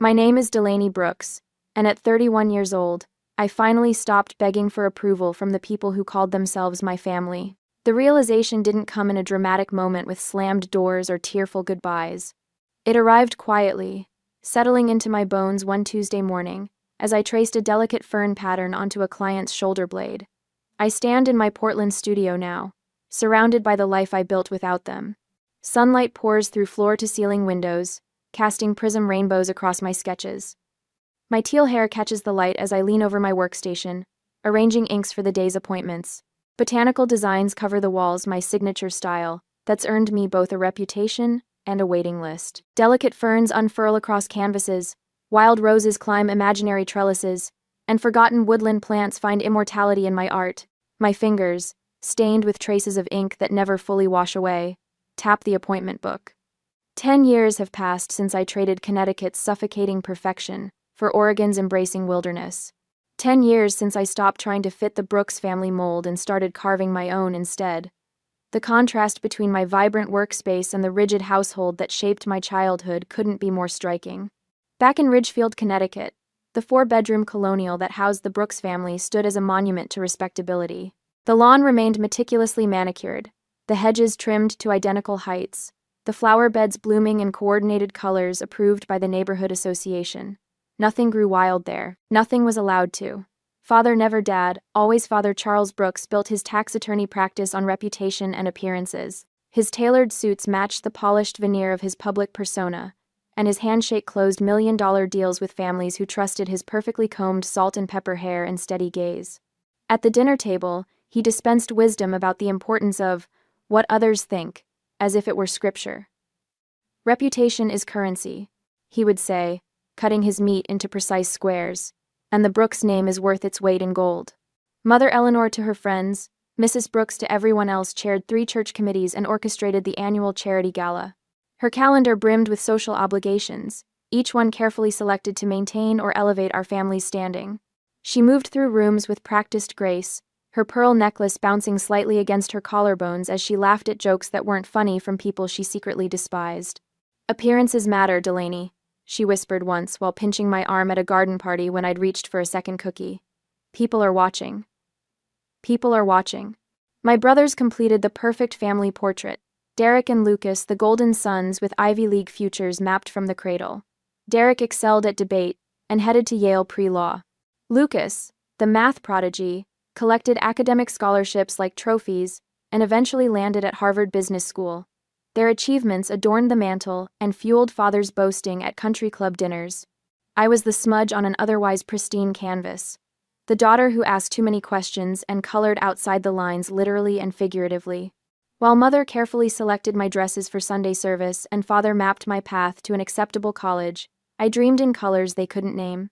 My name is Delaney Brooks, and at 31 years old, I finally stopped begging for approval from the people who called themselves my family. The realization didn't come in a dramatic moment with slammed doors or tearful goodbyes. It arrived quietly, settling into my bones one Tuesday morning, as I traced a delicate fern pattern onto a client's shoulder blade. I stand in my Portland studio now, surrounded by the life I built without them. Sunlight pours through floor-to-ceiling windows, casting prism rainbows across my sketches. My teal hair catches the light as I lean over my workstation, arranging inks for the day's appointments. Botanical designs cover the walls, my signature style, that's earned me both a reputation and a waiting list. Delicate ferns unfurl across canvases, wild roses climb imaginary trellises, and forgotten woodland plants find immortality in my art. My fingers, stained with traces of ink that never fully wash away, tap the appointment book. 10 years have passed since I traded Connecticut's suffocating perfection for Oregon's embracing wilderness. 10 years since I stopped trying to fit the Brooks family mold and started carving my own instead. The contrast between my vibrant workspace and the rigid household that shaped my childhood couldn't be more striking. Back in Ridgefield, Connecticut, the 4-bedroom colonial that housed the Brooks family stood as a monument to respectability. The lawn remained meticulously manicured, the hedges trimmed to identical heights, the flower beds blooming in coordinated colors approved by the neighborhood association. Nothing grew wild there. Nothing was allowed to. Father never dad, always Father Charles Brooks built his tax attorney practice on reputation and appearances. His tailored suits matched the polished veneer of his public persona, and his handshake closed million-dollar deals with families who trusted his perfectly combed salt and pepper hair and steady gaze. At the dinner table, he dispensed wisdom about the importance of what others think, as if it were scripture. Reputation is currency, he would say, cutting his meat into precise squares, and the Brooks name is worth its weight in gold. Mother Eleanor to her friends, Mrs. Brooks to everyone else chaired 3 church committees and orchestrated the annual charity gala. Her calendar brimmed with social obligations, each one carefully selected to maintain or elevate our family's standing. She moved through rooms with practiced grace, her pearl necklace bouncing slightly against her collarbones as she laughed at jokes that weren't funny from people she secretly despised. "Appearances matter, Delaney," she whispered once while pinching my arm at a garden party when I'd reached for a second cookie. "People are watching. People are watching." My brothers completed the perfect family portrait. Derek and Lucas, the golden sons with Ivy League futures mapped from the cradle. Derek excelled at debate and headed to Yale pre-law. Lucas, the math prodigy, collected academic scholarships like trophies and eventually landed at Harvard Business School. Their achievements adorned the mantle and fueled father's boasting at country club dinners. I was the smudge on an otherwise pristine canvas, the daughter who asked too many questions and colored outside the lines literally and figuratively. While mother carefully selected my dresses for Sunday service and father mapped my path to an acceptable college, I dreamed in colors they couldn't name.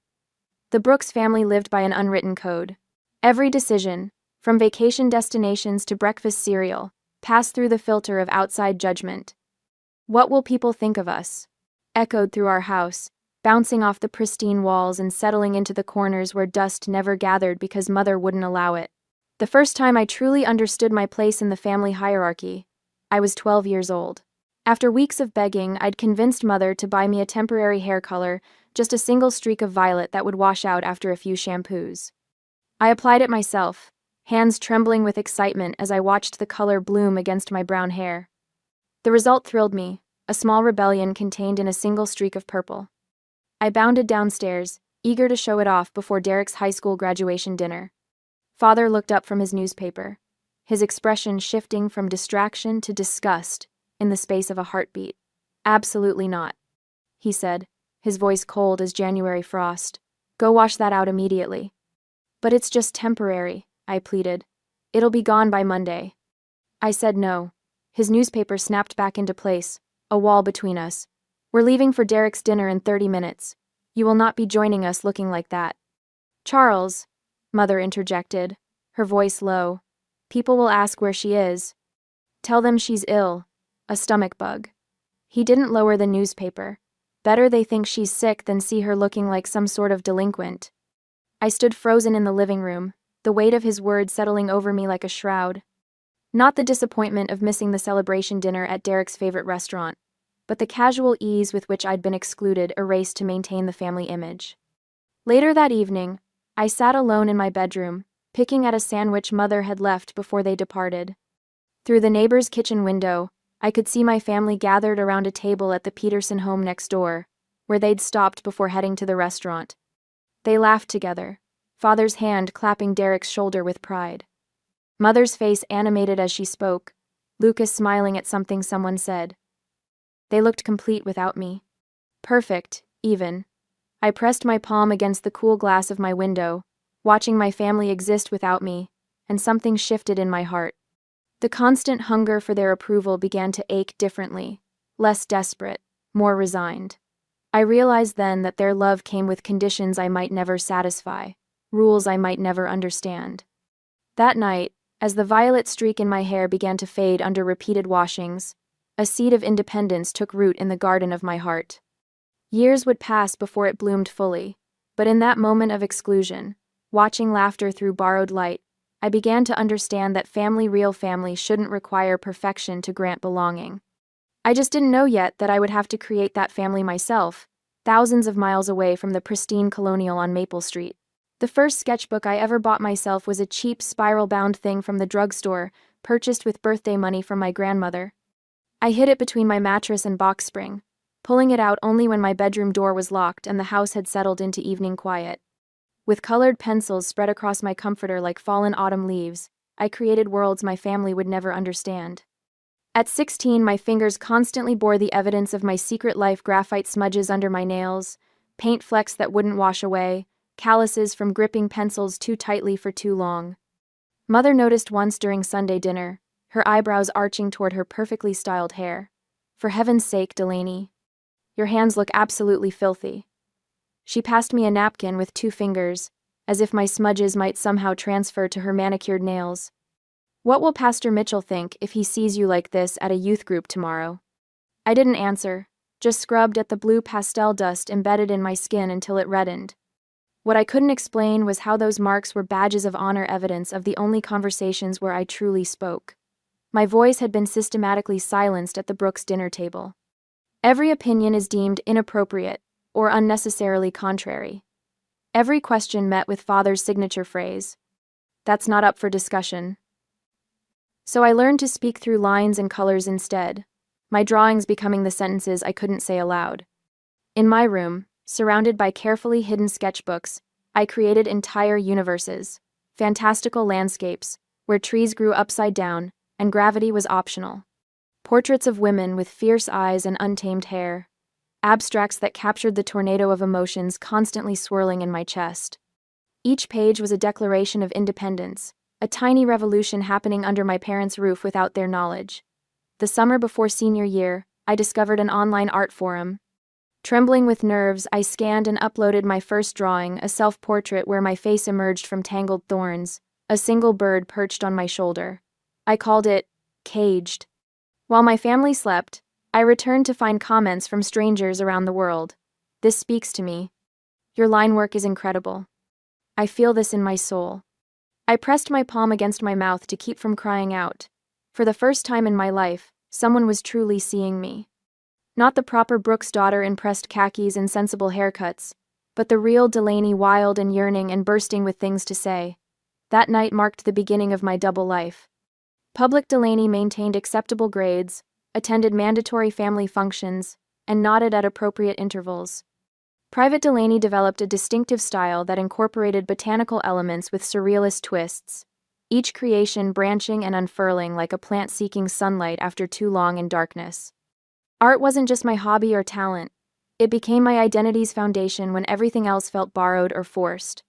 The Brooks family lived by an unwritten code. Every decision, from vacation destinations to breakfast cereal, passed through the filter of outside judgment. "What will people think of us?" echoed through our house, bouncing off the pristine walls and settling into the corners where dust never gathered because mother wouldn't allow it. The first time I truly understood my place in the family hierarchy, I was 12 years old. After weeks of begging, I'd convinced mother to buy me a temporary hair color, just a single streak of violet that would wash out after a few shampoos. I applied it myself, hands trembling with excitement as I watched the color bloom against my brown hair. The result thrilled me, a small rebellion contained in a single streak of purple. I bounded downstairs, eager to show it off before Derek's high school graduation dinner. Father looked up from his newspaper, his expression shifting from distraction to disgust in the space of a heartbeat. "Absolutely not," he said, his voice cold as January frost. "Go wash that out immediately." "But it's just temporary," I pleaded. "It'll be gone by Monday." I said no. His newspaper snapped back into place, a wall between us. "We're leaving for Derek's dinner in 30 minutes. You will not be joining us looking like that." "Charles," mother interjected, her voice low. "People will ask where she is. Tell them she's ill, a stomach bug." He didn't lower the newspaper. "Better they think she's sick than see her looking like some sort of delinquent." I stood frozen in the living room, the weight of his words settling over me like a shroud. Not the disappointment of missing the celebration dinner at Derek's favorite restaurant. but the casual ease with which I'd been excluded erased to maintain the family image. Later that evening, I sat alone in my bedroom, picking at a sandwich Mother had left before they departed. Through the neighbor's kitchen window, I could see my family gathered around a table at the Peterson home next door, where they'd stopped before heading to the restaurant. They laughed together, Father's hand clapping Derek's shoulder with pride. Mother's face animated as she spoke, Lucas smiling at something someone said. They looked complete without me. Perfect, even. I pressed my palm against the cool glass of my window, watching my family exist without me, and something shifted in my heart. The constant hunger for their approval began to ache differently, less desperate, more resigned. I realized then that their love came with conditions I might never satisfy, rules I might never understand. That night, as the violet streak in my hair began to fade under repeated washings, a seed of independence took root in the garden of my heart. Years would pass before it bloomed fully, but in that moment of exclusion, watching laughter through borrowed light, I began to understand that real family shouldn't require perfection to grant belonging. I just didn't know yet that I would have to create that family myself, thousands of miles away from the pristine colonial on Maple Street. The first sketchbook I ever bought myself was a cheap spiral-bound thing from the drugstore, purchased with birthday money from my grandmother. I hid it between my mattress and box spring, pulling it out only when my bedroom door was locked and the house had settled into evening quiet. With colored pencils spread across my comforter like fallen autumn leaves, I created worlds my family would never understand. At 16, my fingers constantly bore the evidence of my secret life: graphite smudges under my nails, paint flecks that wouldn't wash away, calluses from gripping pencils too tightly for too long. Mother noticed once during Sunday dinner, her eyebrows arching toward her perfectly styled hair. "For heaven's sake, Delaney. Your hands look absolutely filthy." She passed me a napkin with 2 fingers, as if my smudges might somehow transfer to her manicured nails. "What will Pastor Mitchell think if he sees you like this at a youth group tomorrow?" I didn't answer, just scrubbed at the blue pastel dust embedded in my skin until it reddened. What I couldn't explain was how those marks were badges of honor, evidence of the only conversations where I truly spoke. My voice had been systematically silenced at the Brooks dinner table. Every opinion is deemed inappropriate or unnecessarily contrary. Every question met with Father's signature phrase, "That's not up for discussion." So I learned to speak through lines and colors instead, my drawings becoming the sentences I couldn't say aloud. In my room, surrounded by carefully hidden sketchbooks, I created entire universes, fantastical landscapes, where trees grew upside down and gravity was optional. Portraits of women with fierce eyes and untamed hair. Abstracts that captured the tornado of emotions constantly swirling in my chest. Each page was a declaration of independence, a tiny revolution happening under my parents' roof without their knowledge. The summer before senior year, I discovered an online art forum. Trembling with nerves, I scanned and uploaded my first drawing, a self-portrait where my face emerged from tangled thorns, a single bird perched on my shoulder. I called it Caged. While my family slept, I returned to find comments from strangers around the world. "This speaks to me. Your line work is incredible. I feel this in my soul." I pressed my palm against my mouth to keep from crying out. For the first time in my life, someone was truly seeing me. Not the proper Brooks daughter in pressed khakis and sensible haircuts, but the real Delaney, wild and yearning and bursting with things to say. That night marked the beginning of my double life. Public Delaney maintained acceptable grades, attended mandatory family functions, and nodded at appropriate intervals. Private Delaney developed a distinctive style that incorporated botanical elements with surrealist twists, each creation branching and unfurling like a plant seeking sunlight after too long in darkness. Art wasn't just my hobby or talent. It became my identity's foundation when everything else felt borrowed or forced.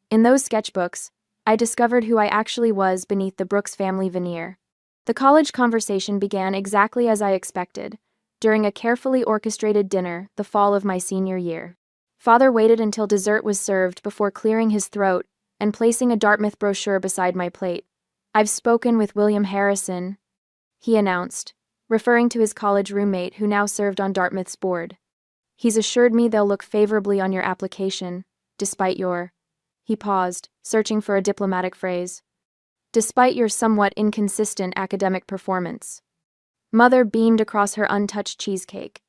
In those sketchbooks, I discovered who I actually was beneath the Brooks family veneer. The college conversation began exactly as I expected, during a carefully orchestrated dinner the fall of my senior year. Father waited until dessert was served before clearing his throat and placing a Dartmouth brochure beside my plate. "I've spoken with William Harrison," he announced, referring to his college roommate who now served on Dartmouth's board. "He's assured me they'll look favorably on your application, despite your—" He paused, searching for a diplomatic phrase. "Despite your somewhat inconsistent academic performance." Mother beamed across her untouched cheesecake.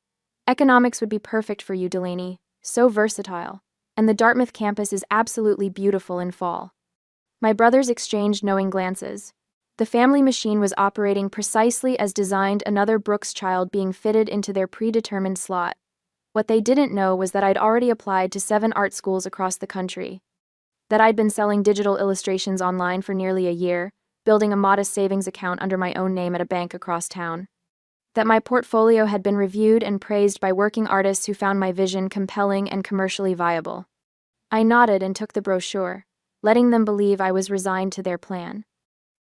Economics would be perfect for you, Delaney. So versatile. And the Dartmouth campus is absolutely beautiful in fall. My brothers exchanged knowing glances. The family machine was operating precisely as designed, another Brooks child being fitted into their predetermined slot. What they didn't know was that I'd already applied to 7 art schools across the country. That I'd been selling digital illustrations online for nearly a year, building a modest savings account under my own name at a bank across town. That my portfolio had been reviewed and praised by working artists who found my vision compelling and commercially viable. I nodded and took the brochure, letting them believe I was resigned to their plan.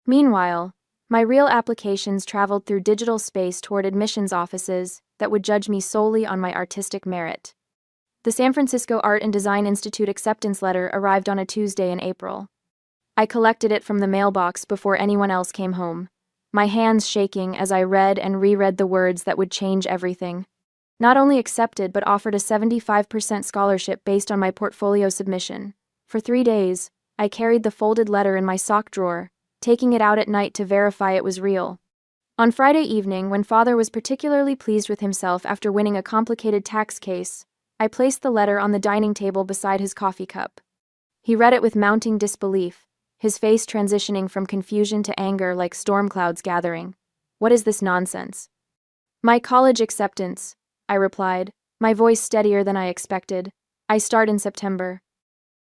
Meanwhile, my real applications traveled through digital space toward admissions offices that would judge me solely on my artistic merit. The San Francisco Art and Design Institute acceptance letter arrived on a Tuesday in April. I collected it from the mailbox before anyone else came home, my hands shaking as I read and reread the words that would change everything. Not only accepted but offered a 75% scholarship based on my portfolio submission. For 3 days, I carried the folded letter in my sock drawer, taking it out at night to verify it was real. On Friday evening, when Father was particularly pleased with himself after winning a complicated tax case, I placed the letter on the dining table beside his coffee cup. He read it with mounting disbelief, his face transitioning from confusion to anger like storm clouds gathering. What is this nonsense? My college acceptance, I replied, my voice steadier than I expected. I start in September.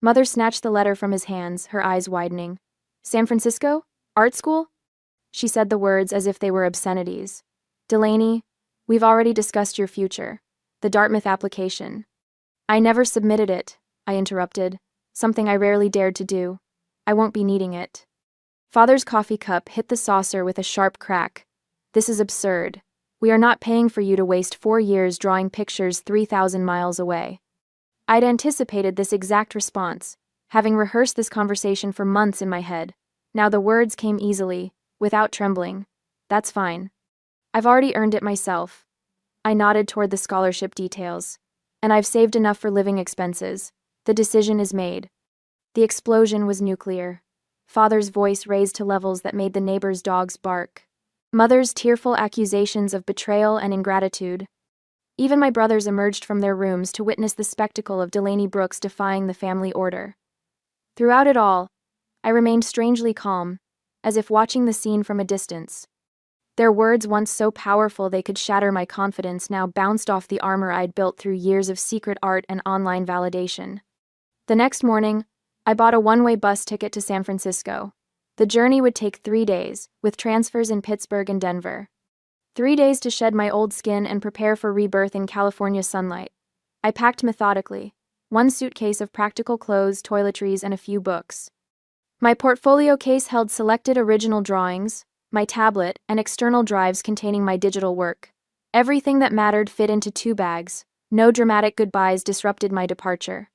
Mother snatched the letter from his hands, her eyes widening. San Francisco? Art school? She said the words as if they were obscenities. Delaney, we've already discussed your future. The Dartmouth application. I never submitted it, I interrupted, something I rarely dared to do. I won't be needing it. Father's coffee cup hit the saucer with a sharp crack. This is absurd. We are not paying for you to waste 4 years drawing pictures 3,000 miles away. I'd anticipated this exact response, having rehearsed this conversation for months in my head. Now the words came easily, without trembling. That's fine. I've already earned it myself. I nodded toward the scholarship details. And I've saved enough for living expenses. The decision is made. The explosion was nuclear. Father's voice raised to levels that made the neighbors' dogs bark. Mother's tearful accusations of betrayal and ingratitude. Even my brothers emerged from their rooms to witness the spectacle of Delaney Brooks defying the family order. Throughout it all, I remained strangely calm, as if watching the scene from a distance. Their words, once so powerful they could shatter my confidence, now bounced off the armor I'd built through years of secret art and online validation. The next morning, I bought a one-way bus ticket to San Francisco. The journey would take 3 days, with transfers in Pittsburgh and Denver. 3 days to shed my old skin and prepare for rebirth in California sunlight. I packed methodically, 1 suitcase of practical clothes, toiletries, and a few books. My portfolio case held selected original drawings, my tablet, and external drives containing my digital work. Everything that mattered fit into 2 bags. No dramatic goodbyes disrupted my departure.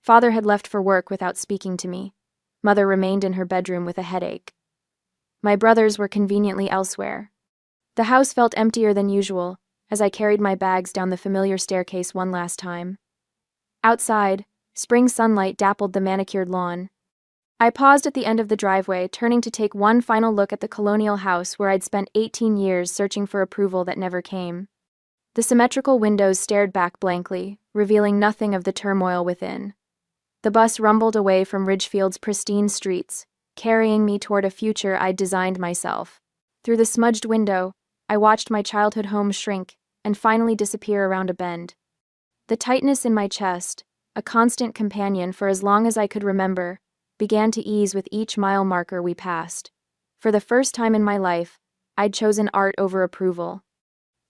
Father had left for work without speaking to me. Mother remained in her bedroom with a headache. My brothers were conveniently elsewhere. The house felt emptier than usual, as I carried my bags down the familiar staircase one last time. Outside, spring sunlight dappled the manicured lawn. I paused at the end of the driveway, turning to take one final look at the colonial house where I'd spent 18 years searching for approval that never came. The symmetrical windows stared back blankly, revealing nothing of the turmoil within. The bus rumbled away from Ridgefield's pristine streets, carrying me toward a future I'd designed myself. Through the smudged window, I watched my childhood home shrink and finally disappear around a bend. The tightness in my chest, a constant companion for as long as I could remember, began to ease with each mile marker we passed. For the first time in my life, I'd chosen art over approval.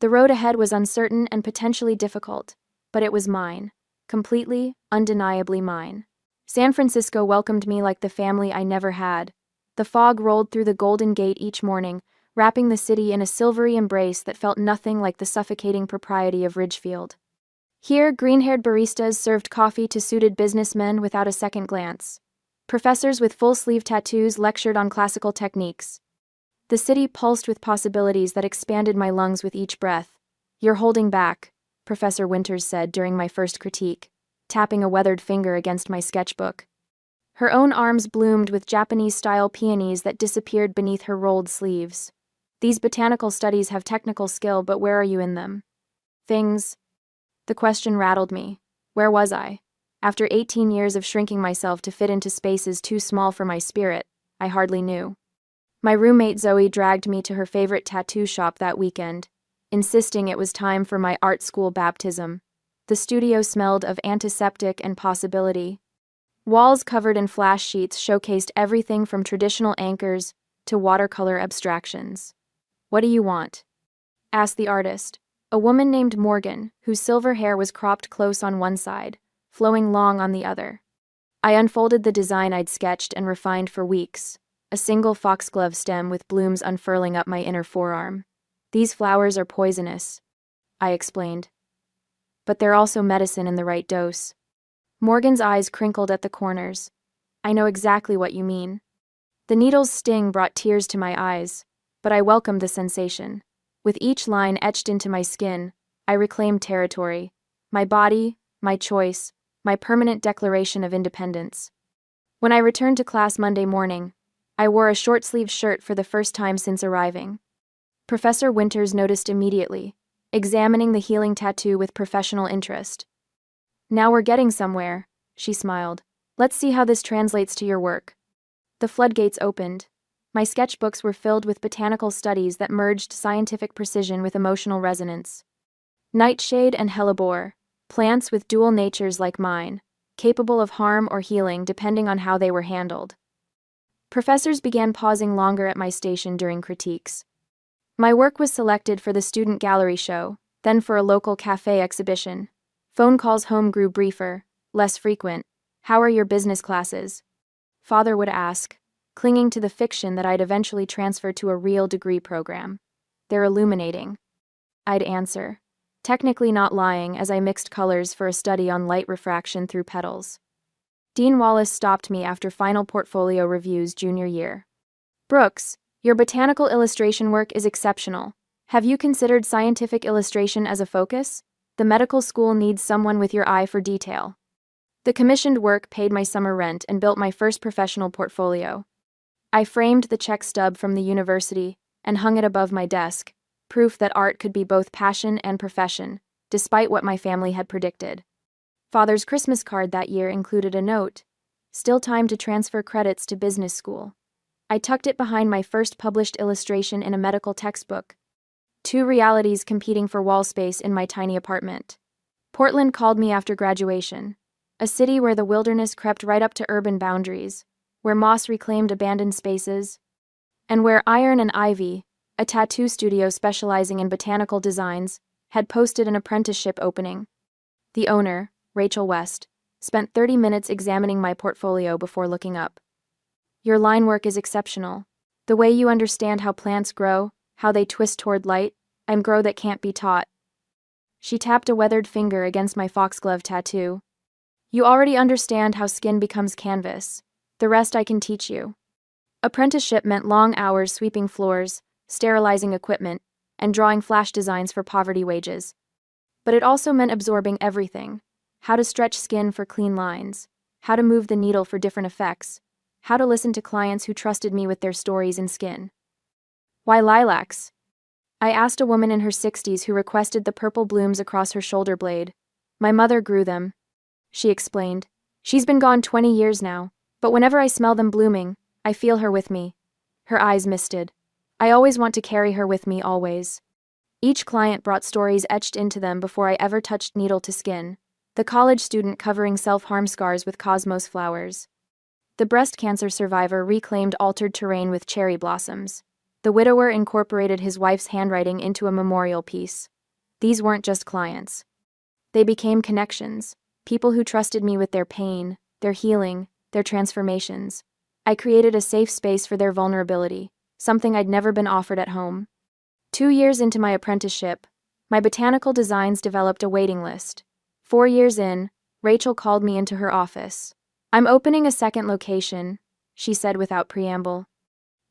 The road ahead was uncertain and potentially difficult, but it was mine. Completely, undeniably mine. San Francisco welcomed me like the family I never had. The fog rolled through the Golden Gate each morning, wrapping the city in a silvery embrace that felt nothing like the suffocating propriety of Ridgefield. Here, green-haired baristas served coffee to suited businessmen without a second glance. Professors with full-sleeve tattoos lectured on classical techniques. The city pulsed with possibilities that expanded my lungs with each breath. "You're holding back," Professor Winters said during my first critique, tapping a weathered finger against my sketchbook. Her own arms bloomed with Japanese-style peonies that disappeared beneath her rolled sleeves. These botanical studies have technical skill, but where are you in them? Things. The question rattled me. Where was I? After 18 years of shrinking myself to fit into spaces too small for my spirit, I hardly knew. My roommate Zoe dragged me to her favorite tattoo shop that weekend, insisting it was time for my art school baptism. The studio smelled of antiseptic and possibility. Walls covered in flash sheets showcased everything from traditional anchors to watercolor abstractions. "What do you want?" asked the artist, a woman named Morgan, whose silver hair was cropped close on one side, flowing long on the other. I unfolded the design I'd sketched and refined for weeks, a single foxglove stem with blooms unfurling up my inner forearm. "These flowers are poisonous," I explained. "But they're also medicine in the right dose." Morgan's eyes crinkled at the corners. "I know exactly what you mean." The needle's sting brought tears to my eyes, but I welcomed the sensation. With each line etched into my skin, I reclaimed territory. My body, my choice, my permanent declaration of independence. When I returned to class Monday morning, I wore a short-sleeved shirt for the first time since arriving. Professor Winters noticed immediately, examining the healing tattoo with professional interest. "Now we're getting somewhere," she smiled. "Let's see how this translates to your work." The floodgates opened. My sketchbooks were filled with botanical studies that merged scientific precision with emotional resonance. Nightshade and hellebore, plants with dual natures like mine, capable of harm or healing depending on how they were handled. Professors began pausing longer at my station during critiques. My work was selected for the student gallery show, then for a local cafe exhibition. Phone calls home grew briefer, less frequent. "How are your business classes?" Father would ask, clinging to the fiction that I'd eventually transfer to a real degree program. "They're illuminating," I'd answer, technically not lying as I mixed colors for a study on light refraction through petals. Dean Wallace stopped me after final portfolio reviews junior year. "Brooks, your botanical illustration work is exceptional. Have you considered scientific illustration as a focus? The medical school needs someone with your eye for detail." The commissioned work paid my summer rent and built my first professional portfolio. I framed the check stub from the university and hung it above my desk, proof that art could be both passion and profession, despite what my family had predicted. Father's Christmas card that year included a note: "Still time to transfer credits to business school." I tucked it behind my first published illustration in a medical textbook. Two realities competing for wall space in my tiny apartment. Portland called me after graduation, a city where the wilderness crept right up to urban boundaries, where moss reclaimed abandoned spaces, and where Iron and Ivy, a tattoo studio specializing in botanical designs, had posted an apprenticeship opening. The owner, Rachel West, spent 30 minutes examining my portfolio before looking up. "Your line work is exceptional. The way you understand how plants grow, how they twist toward light, and grow that can't be taught." She tapped a weathered finger against my foxglove tattoo. "You already understand how skin becomes canvas. The rest I can teach you." Apprenticeship meant long hours sweeping floors, sterilizing equipment, and drawing flash designs for poverty wages. But it also meant absorbing everything: how to stretch skin for clean lines, how to move the needle for different effects, how to listen to clients who trusted me with their stories and skin. "Why lilacs?" I asked a woman in her 60s who requested the purple blooms across her shoulder blade. "My mother grew them," she explained. "She's been gone 20 years now, but whenever I smell them blooming, I feel her with me." Her eyes misted. "I always want to carry her with me always." Each client brought stories etched into them before I ever touched needle to skin. The college student covering self-harm scars with cosmos flowers. The breast cancer survivor reclaimed altered terrain with cherry blossoms. The widower incorporated his wife's handwriting into a memorial piece. These weren't just clients. They became connections, people who trusted me with their pain, their healing, their transformations. I created a safe space for their vulnerability, something I'd never been offered at home. 2 years into my apprenticeship, my botanical designs developed a waiting list. 4 years in, Rachel called me into her office. "I'm opening a second location," she said without preamble.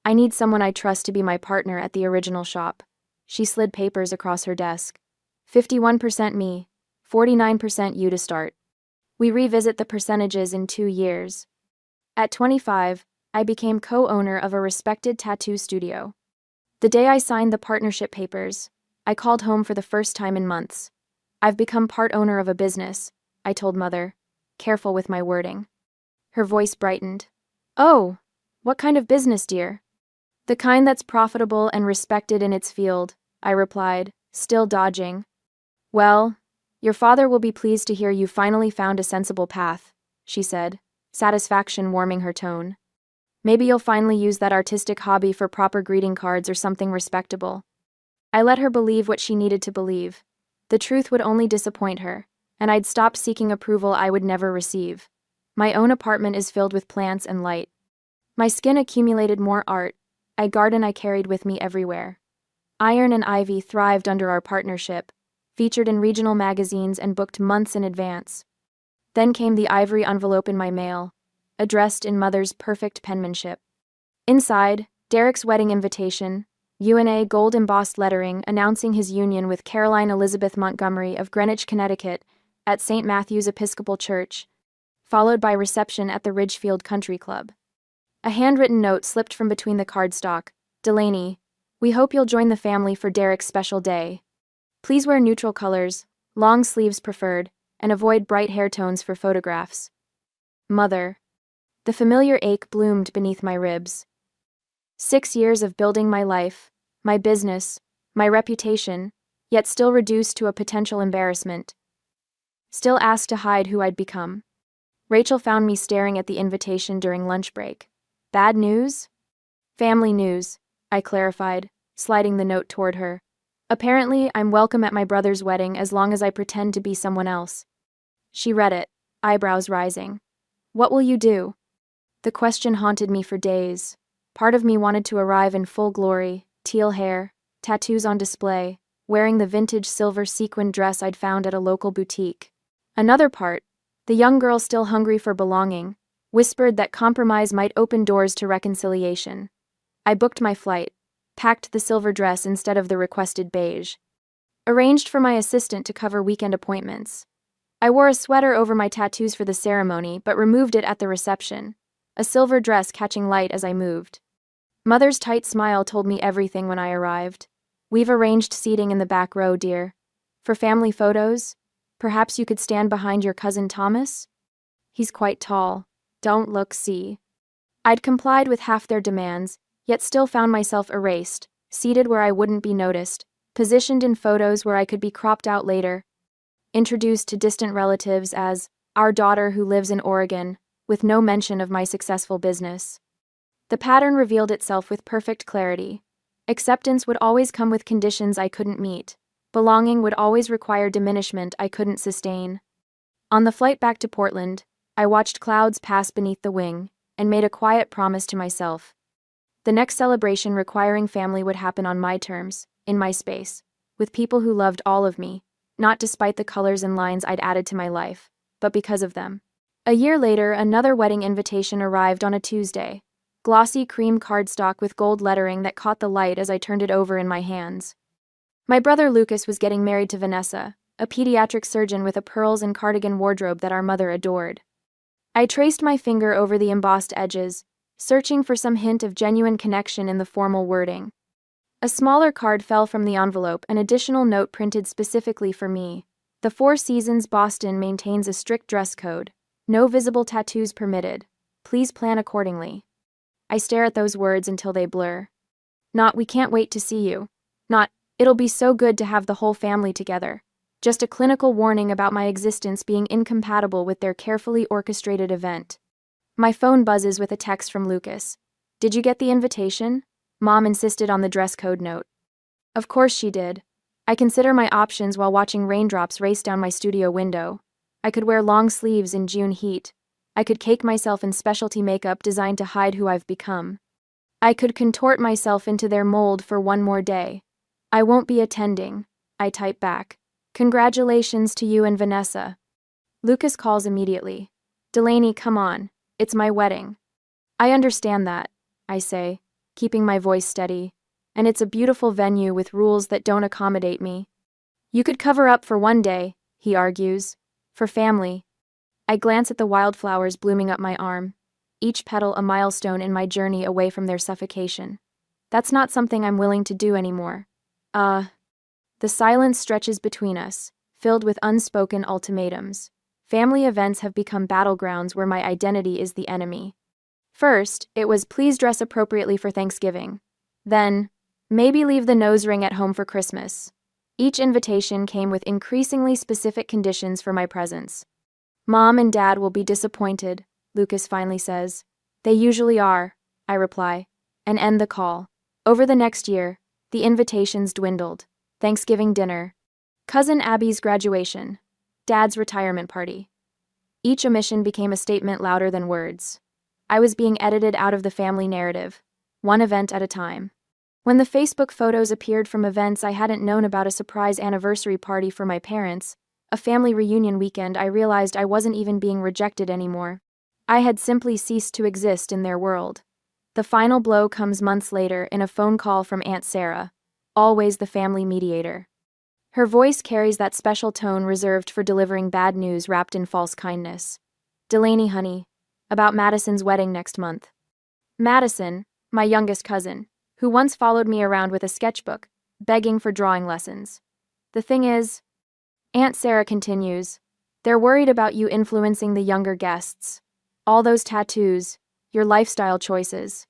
"I need someone I trust to be my partner at the original shop." She slid papers across her desk. 51% me, 49% you to start. We revisit the percentages in 2 years. At 25, I became co-owner of a respected tattoo studio. The day I signed the partnership papers, I called home for the first time in months. I've become part owner of a business, I told Mother, careful with my wording. Her voice brightened. Oh, what kind of business, dear? The kind that's profitable and respected in its field, I replied, still dodging. Well, your father will be pleased to hear you finally found a sensible path, she said, satisfaction warming her tone. Maybe you'll finally use that artistic hobby for proper greeting cards or something respectable. I let her believe what she needed to believe. The truth would only disappoint her, and I'd stopped seeking approval I would never receive. My own apartment is filled with plants and light. My skin accumulated more art, a garden I carried with me everywhere. Iron and ivy thrived under our partnership, featured in regional magazines and booked months in advance. Then came the ivory envelope in my mail, addressed in Mother's perfect penmanship. Inside, Derek's wedding invitation, UNA gold-embossed lettering announcing his union with Caroline Elizabeth Montgomery of Greenwich, Connecticut, at St. Matthew's Episcopal Church, followed by reception at the Ridgefield Country Club. A handwritten note slipped from between the cardstock. Delaney, we hope you'll join the family for Derek's special day. Please wear neutral colors, long sleeves preferred, and avoid bright hair tones for photographs. Mother. The familiar ache bloomed beneath my ribs. 6 years of building my life, my business, my reputation, yet still reduced to a potential embarrassment. Still asked to hide who I'd become. Rachel found me staring at the invitation during lunch break. Bad news? Family news, I clarified, sliding the note toward her. Apparently, I'm welcome at my brother's wedding as long as I pretend to be someone else. She read it, eyebrows rising. What will you do? The question haunted me for days. Part of me wanted to arrive in full glory, teal hair, tattoos on display, wearing the vintage silver sequin dress I'd found at a local boutique. Another part, the young girl still hungry for belonging, whispered that compromise might open doors to reconciliation. I booked my flight, packed the silver dress instead of the requested beige. Arranged for my assistant to cover weekend appointments. I wore a sweater over my tattoos for the ceremony but removed it at the reception, a silver dress catching light as I moved. Mother's tight smile told me everything when I arrived. We've arranged seating in the back row, dear. For family photos, perhaps you could stand behind your cousin Thomas? He's quite tall. Don't look, see. I'd complied with half their demands, yet still found myself erased, seated where I wouldn't be noticed, positioned in photos where I could be cropped out later, introduced to distant relatives as our daughter who lives in Oregon, with no mention of my successful business. The pattern revealed itself with perfect clarity. Acceptance would always come with conditions I couldn't meet. Belonging would always require diminishment I couldn't sustain. On the flight back to Portland, I watched clouds pass beneath the wing, and made a quiet promise to myself. The next celebration requiring family would happen on my terms, in my space, with people who loved all of me, not despite the colors and lines I'd added to my life, but because of them. A year later, another wedding invitation arrived on a Tuesday. Glossy cream cardstock with gold lettering that caught the light as I turned it over in my hands. My brother Lucas was getting married to Vanessa, a pediatric surgeon with a pearls and cardigan wardrobe that our mother adored. I traced my finger over the embossed edges, searching for some hint of genuine connection in the formal wording. A smaller card fell from the envelope, an additional note printed specifically for me. The Four Seasons Boston maintains a strict dress code. No visible tattoos permitted. Please plan accordingly. I stare at those words until they blur. Not, we can't wait to see you. Not, it'll be so good to have the whole family together. Just a clinical warning about my existence being incompatible with their carefully orchestrated event. My phone buzzes with a text from Lucas. Did you get the invitation? Mom insisted on the dress code note. Of course she did. I consider my options while watching raindrops race down my studio window. I could wear long sleeves in June heat. I could cake myself in specialty makeup designed to hide who I've become. I could contort myself into their mold for one more day. I won't be attending, I type back. Congratulations to you and Vanessa. Lucas calls immediately. Delaney, come on. It's my wedding. I understand that, I say, keeping my voice steady. And it's a beautiful venue with rules that don't accommodate me. You could cover up for one day, he argues. For family. I glance at the wildflowers blooming up my arm, each petal a milestone in my journey away from their suffocation. That's not something I'm willing to do anymore. The silence stretches between us, filled with unspoken ultimatums. Family events have become battlegrounds where my identity is the enemy. First, it was please dress appropriately for Thanksgiving. Then, maybe leave the nose ring at home for Christmas. Each invitation came with increasingly specific conditions for my presence. Mom and Dad will be disappointed, Lucas finally says. They usually are, I reply, and end the call. Over the next year, the invitations dwindled. Thanksgiving dinner, Cousin Abby's graduation, Dad's retirement party. Each omission became a statement louder than words. I was being edited out of the family narrative, one event at a time. When the Facebook photos appeared from events I hadn't known about, a surprise anniversary party for my parents, a family reunion weekend, I realized I wasn't even being rejected anymore. I had simply ceased to exist in their world. The final blow comes months later in a phone call from Aunt Sarah, always the family mediator. Her voice carries that special tone reserved for delivering bad news wrapped in false kindness. Delaney, honey, about Madison's wedding next month. Madison, my youngest cousin, who once followed me around with a sketchbook, begging for drawing lessons. The thing is, Aunt Sarah continues, they're worried about you influencing the younger guests. All those tattoos, your lifestyle choices.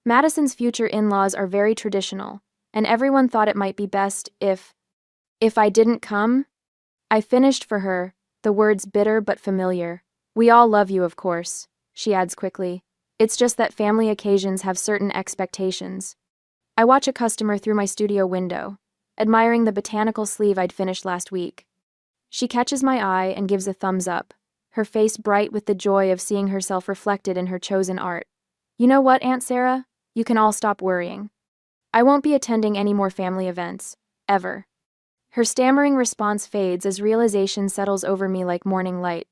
Madison's future in-laws are very traditional, and everyone thought it might be best if I didn't come. I finished for her, the words bitter but familiar. We all love you, of course, she adds quickly. It's just that family occasions have certain expectations. I watch a customer through my studio window, admiring the botanical sleeve I'd finished last week. She catches my eye and gives a thumbs up, her face bright with the joy of seeing herself reflected in her chosen art. You know what, Aunt Sarah? You can all stop worrying. I won't be attending any more family events, ever. Her stammering response fades as realization settles over me like morning light.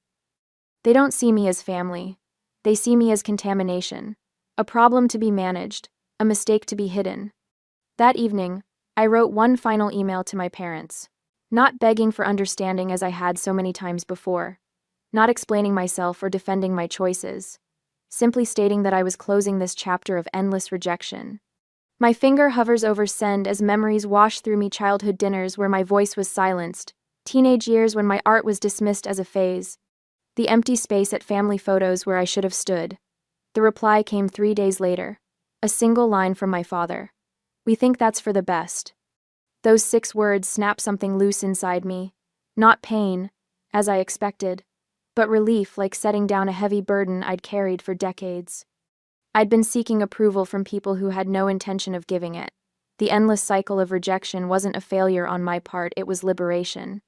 They don't see me as family. They see me as contamination, a problem to be managed, a mistake to be hidden. That evening, I wrote one final email to my parents, not begging for understanding as I had so many times before, not explaining myself or defending my choices, simply stating that I was closing this chapter of endless rejection. My finger hovers over send as memories wash through me: childhood dinners where my voice was silenced, teenage years when my art was dismissed as a phase, the empty space at family photos where I should have stood. The reply came 3 days later, a single line from my father. We think that's for the best. Those 6 words snap something loose inside me. Not pain, as I expected, but relief, like setting down a heavy burden I'd carried for decades. I'd been seeking approval from people who had no intention of giving it. The endless cycle of rejection wasn't a failure on my part, it was liberation.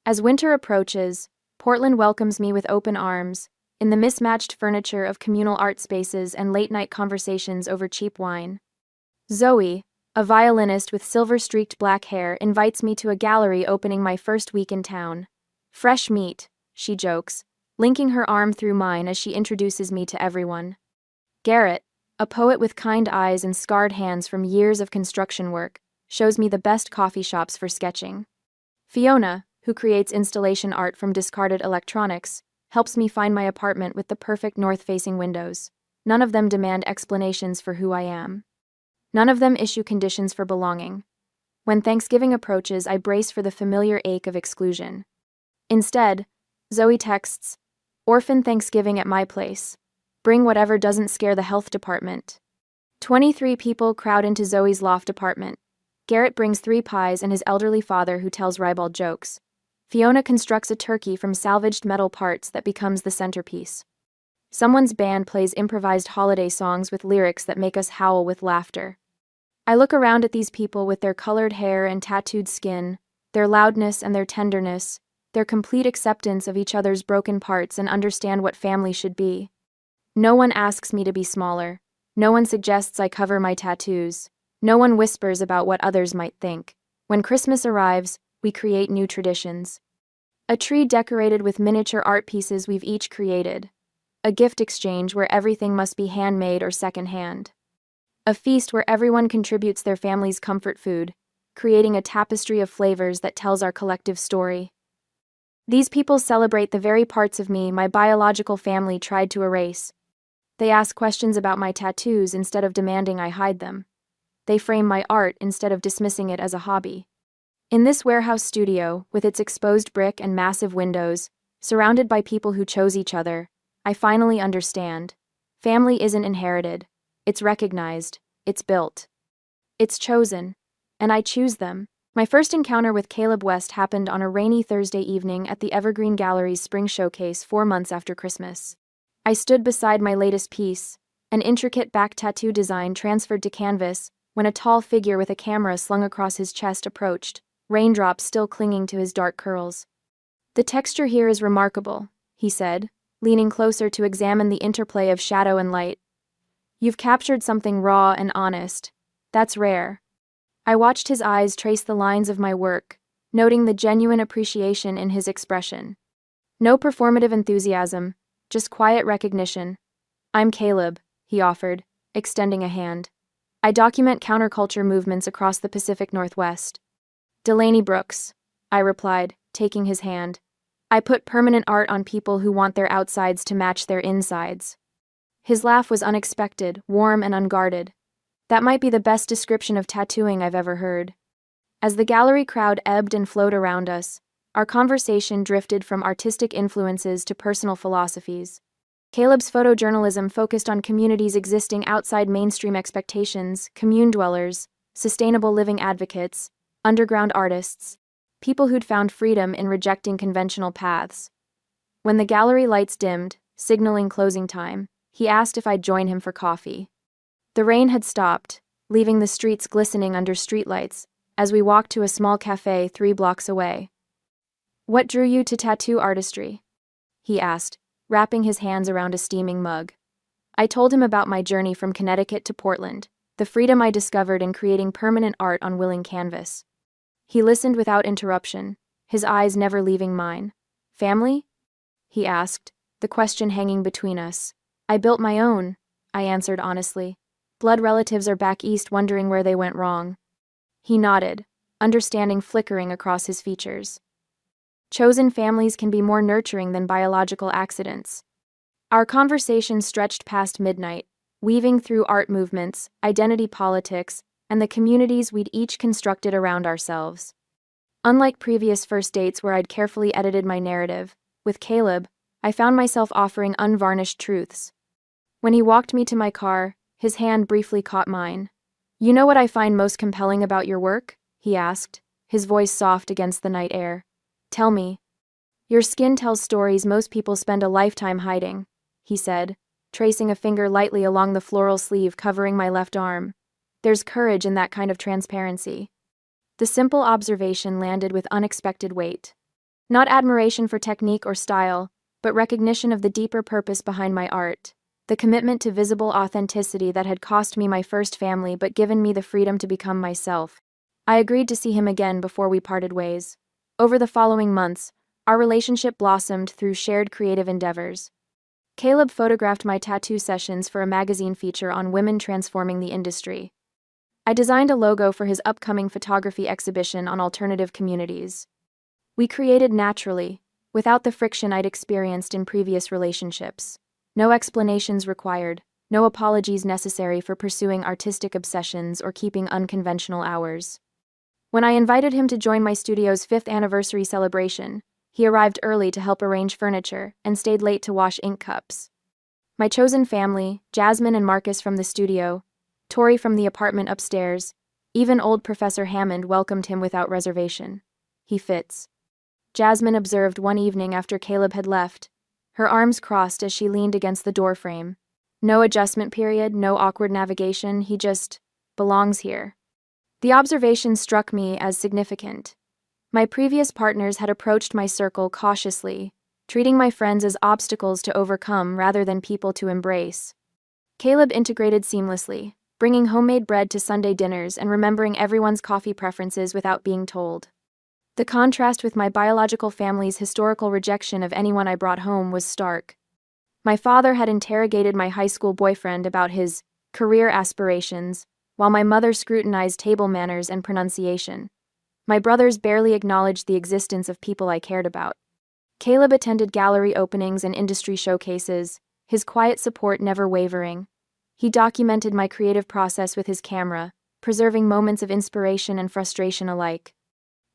As winter approaches, Portland welcomes me with open arms, in the mismatched furniture of communal art spaces and late-night conversations over cheap wine. Zoe, a violinist with silver-streaked black hair, invites me to a gallery opening my first week in town. Fresh meat, she jokes, linking her arm through mine as she introduces me to everyone. Garrett, a poet with kind eyes and scarred hands from years of construction work, shows me the best coffee shops for sketching. Fiona, who creates installation art from discarded electronics, helps me find my apartment with the perfect north-facing windows. None of them demand explanations for who I am. None of them issue conditions for belonging. When Thanksgiving approaches, I brace for the familiar ache of exclusion. Instead, Zoe texts, "Orphan Thanksgiving at my place. Bring whatever doesn't scare the health department." 23 people crowd into Zoe's loft apartment. Garrett brings 3 pies and his elderly father who tells ribald jokes. Fiona constructs a turkey from salvaged metal parts that becomes the centerpiece. Someone's band plays improvised holiday songs with lyrics that make us howl with laughter. I look around at these people with their colored hair and tattooed skin, their loudness and their tenderness, their complete acceptance of each other's broken parts, and understand what family should be. No one asks me to be smaller. No one suggests I cover my tattoos. No one whispers about what others might think. When Christmas arrives, we create new traditions. A tree decorated with miniature art pieces we've each created. A gift exchange where everything must be handmade or secondhand. A feast where everyone contributes their family's comfort food, creating a tapestry of flavors that tells our collective story. These people celebrate the very parts of me my biological family tried to erase. They ask questions about my tattoos instead of demanding I hide them. They frame my art instead of dismissing it as a hobby. In this warehouse studio, with its exposed brick and massive windows, surrounded by people who chose each other, I finally understand. Family isn't inherited. It's recognized. It's built. It's chosen. And I choose them. My first encounter with Caleb West happened on a rainy Thursday evening at the Evergreen Gallery's spring showcase 4 months after Christmas. I stood beside my latest piece, an intricate back tattoo design transferred to canvas, when a tall figure with a camera slung across his chest approached, raindrops still clinging to his dark curls. "The texture here is remarkable," he said, leaning closer to examine the interplay of shadow and light. "You've captured something raw and honest. That's rare." I watched his eyes trace the lines of my work, noting the genuine appreciation in his expression. No performative enthusiasm, just quiet recognition. "I'm Caleb," he offered, extending a hand. "I document counterculture movements across the Pacific Northwest." "Delaney Brooks," I replied, taking his hand. "I put permanent art on people who want their outsides to match their insides." His laugh was unexpected, warm and unguarded. That might be the best description of tattooing I've ever heard. As the gallery crowd ebbed and flowed around us, our conversation drifted from artistic influences to personal philosophies. Caleb's photojournalism focused on communities existing outside mainstream expectations, commune dwellers, sustainable living advocates, underground artists, people who'd found freedom in rejecting conventional paths. When the gallery lights dimmed, signaling closing time, he asked if I'd join him for coffee. The rain had stopped, leaving the streets glistening under streetlights, as we walked to a small cafe 3 blocks away. "What drew you to tattoo artistry?" he asked, wrapping his hands around a steaming mug. I told him about my journey from Connecticut to Portland, the freedom I discovered in creating permanent art on willing canvas. He listened without interruption, his eyes never leaving mine. "Family?" he asked, the question hanging between us. "I built my own," I answered honestly. "Blood relatives are back east wondering where they went wrong." He nodded, understanding flickering across his features. Chosen families can be more nurturing than biological accidents. Our conversation stretched past midnight, weaving through art movements, identity politics, and the communities we'd each constructed around ourselves. Unlike previous first dates where I'd carefully edited my narrative, with Caleb, I found myself offering unvarnished truths. When he walked me to my car, his hand briefly caught mine. "You know what I find most compelling about your work?" he asked, his voice soft against the night air. "Tell me." "Your skin tells stories most people spend a lifetime hiding," he said, tracing a finger lightly along the floral sleeve covering my left arm. "There's courage in that kind of transparency." The simple observation landed with unexpected weight. Not admiration for technique or style, but recognition of the deeper purpose behind my art. The commitment to visible authenticity that had cost me my first family but given me the freedom to become myself. I agreed to see him again before we parted ways. Over the following months, our relationship blossomed through shared creative endeavors. Caleb photographed my tattoo sessions for a magazine feature on women transforming the industry. I designed a logo for his upcoming photography exhibition on alternative communities. We created naturally, without the friction I'd experienced in previous relationships. No explanations required, no apologies necessary for pursuing artistic obsessions or keeping unconventional hours. When I invited him to join my studio's 5th anniversary celebration, he arrived early to help arrange furniture and stayed late to wash ink cups. My chosen family, Jasmine and Marcus from the studio, Tori from the apartment upstairs, even old Professor Hammond welcomed him without reservation. "He fits," Jasmine observed one evening after Caleb had left, her arms crossed as she leaned against the doorframe. "No adjustment period, no awkward navigation, he just belongs here." The observation struck me as significant. My previous partners had approached my circle cautiously, treating my friends as obstacles to overcome rather than people to embrace. Caleb integrated seamlessly, bringing homemade bread to Sunday dinners and remembering everyone's coffee preferences without being told. The contrast with my biological family's historical rejection of anyone I brought home was stark. My father had interrogated my high school boyfriend about his career aspirations, while my mother scrutinized table manners and pronunciation. My brothers barely acknowledged the existence of people I cared about. Caleb attended gallery openings and industry showcases, his quiet support never wavering. He documented my creative process with his camera, preserving moments of inspiration and frustration alike.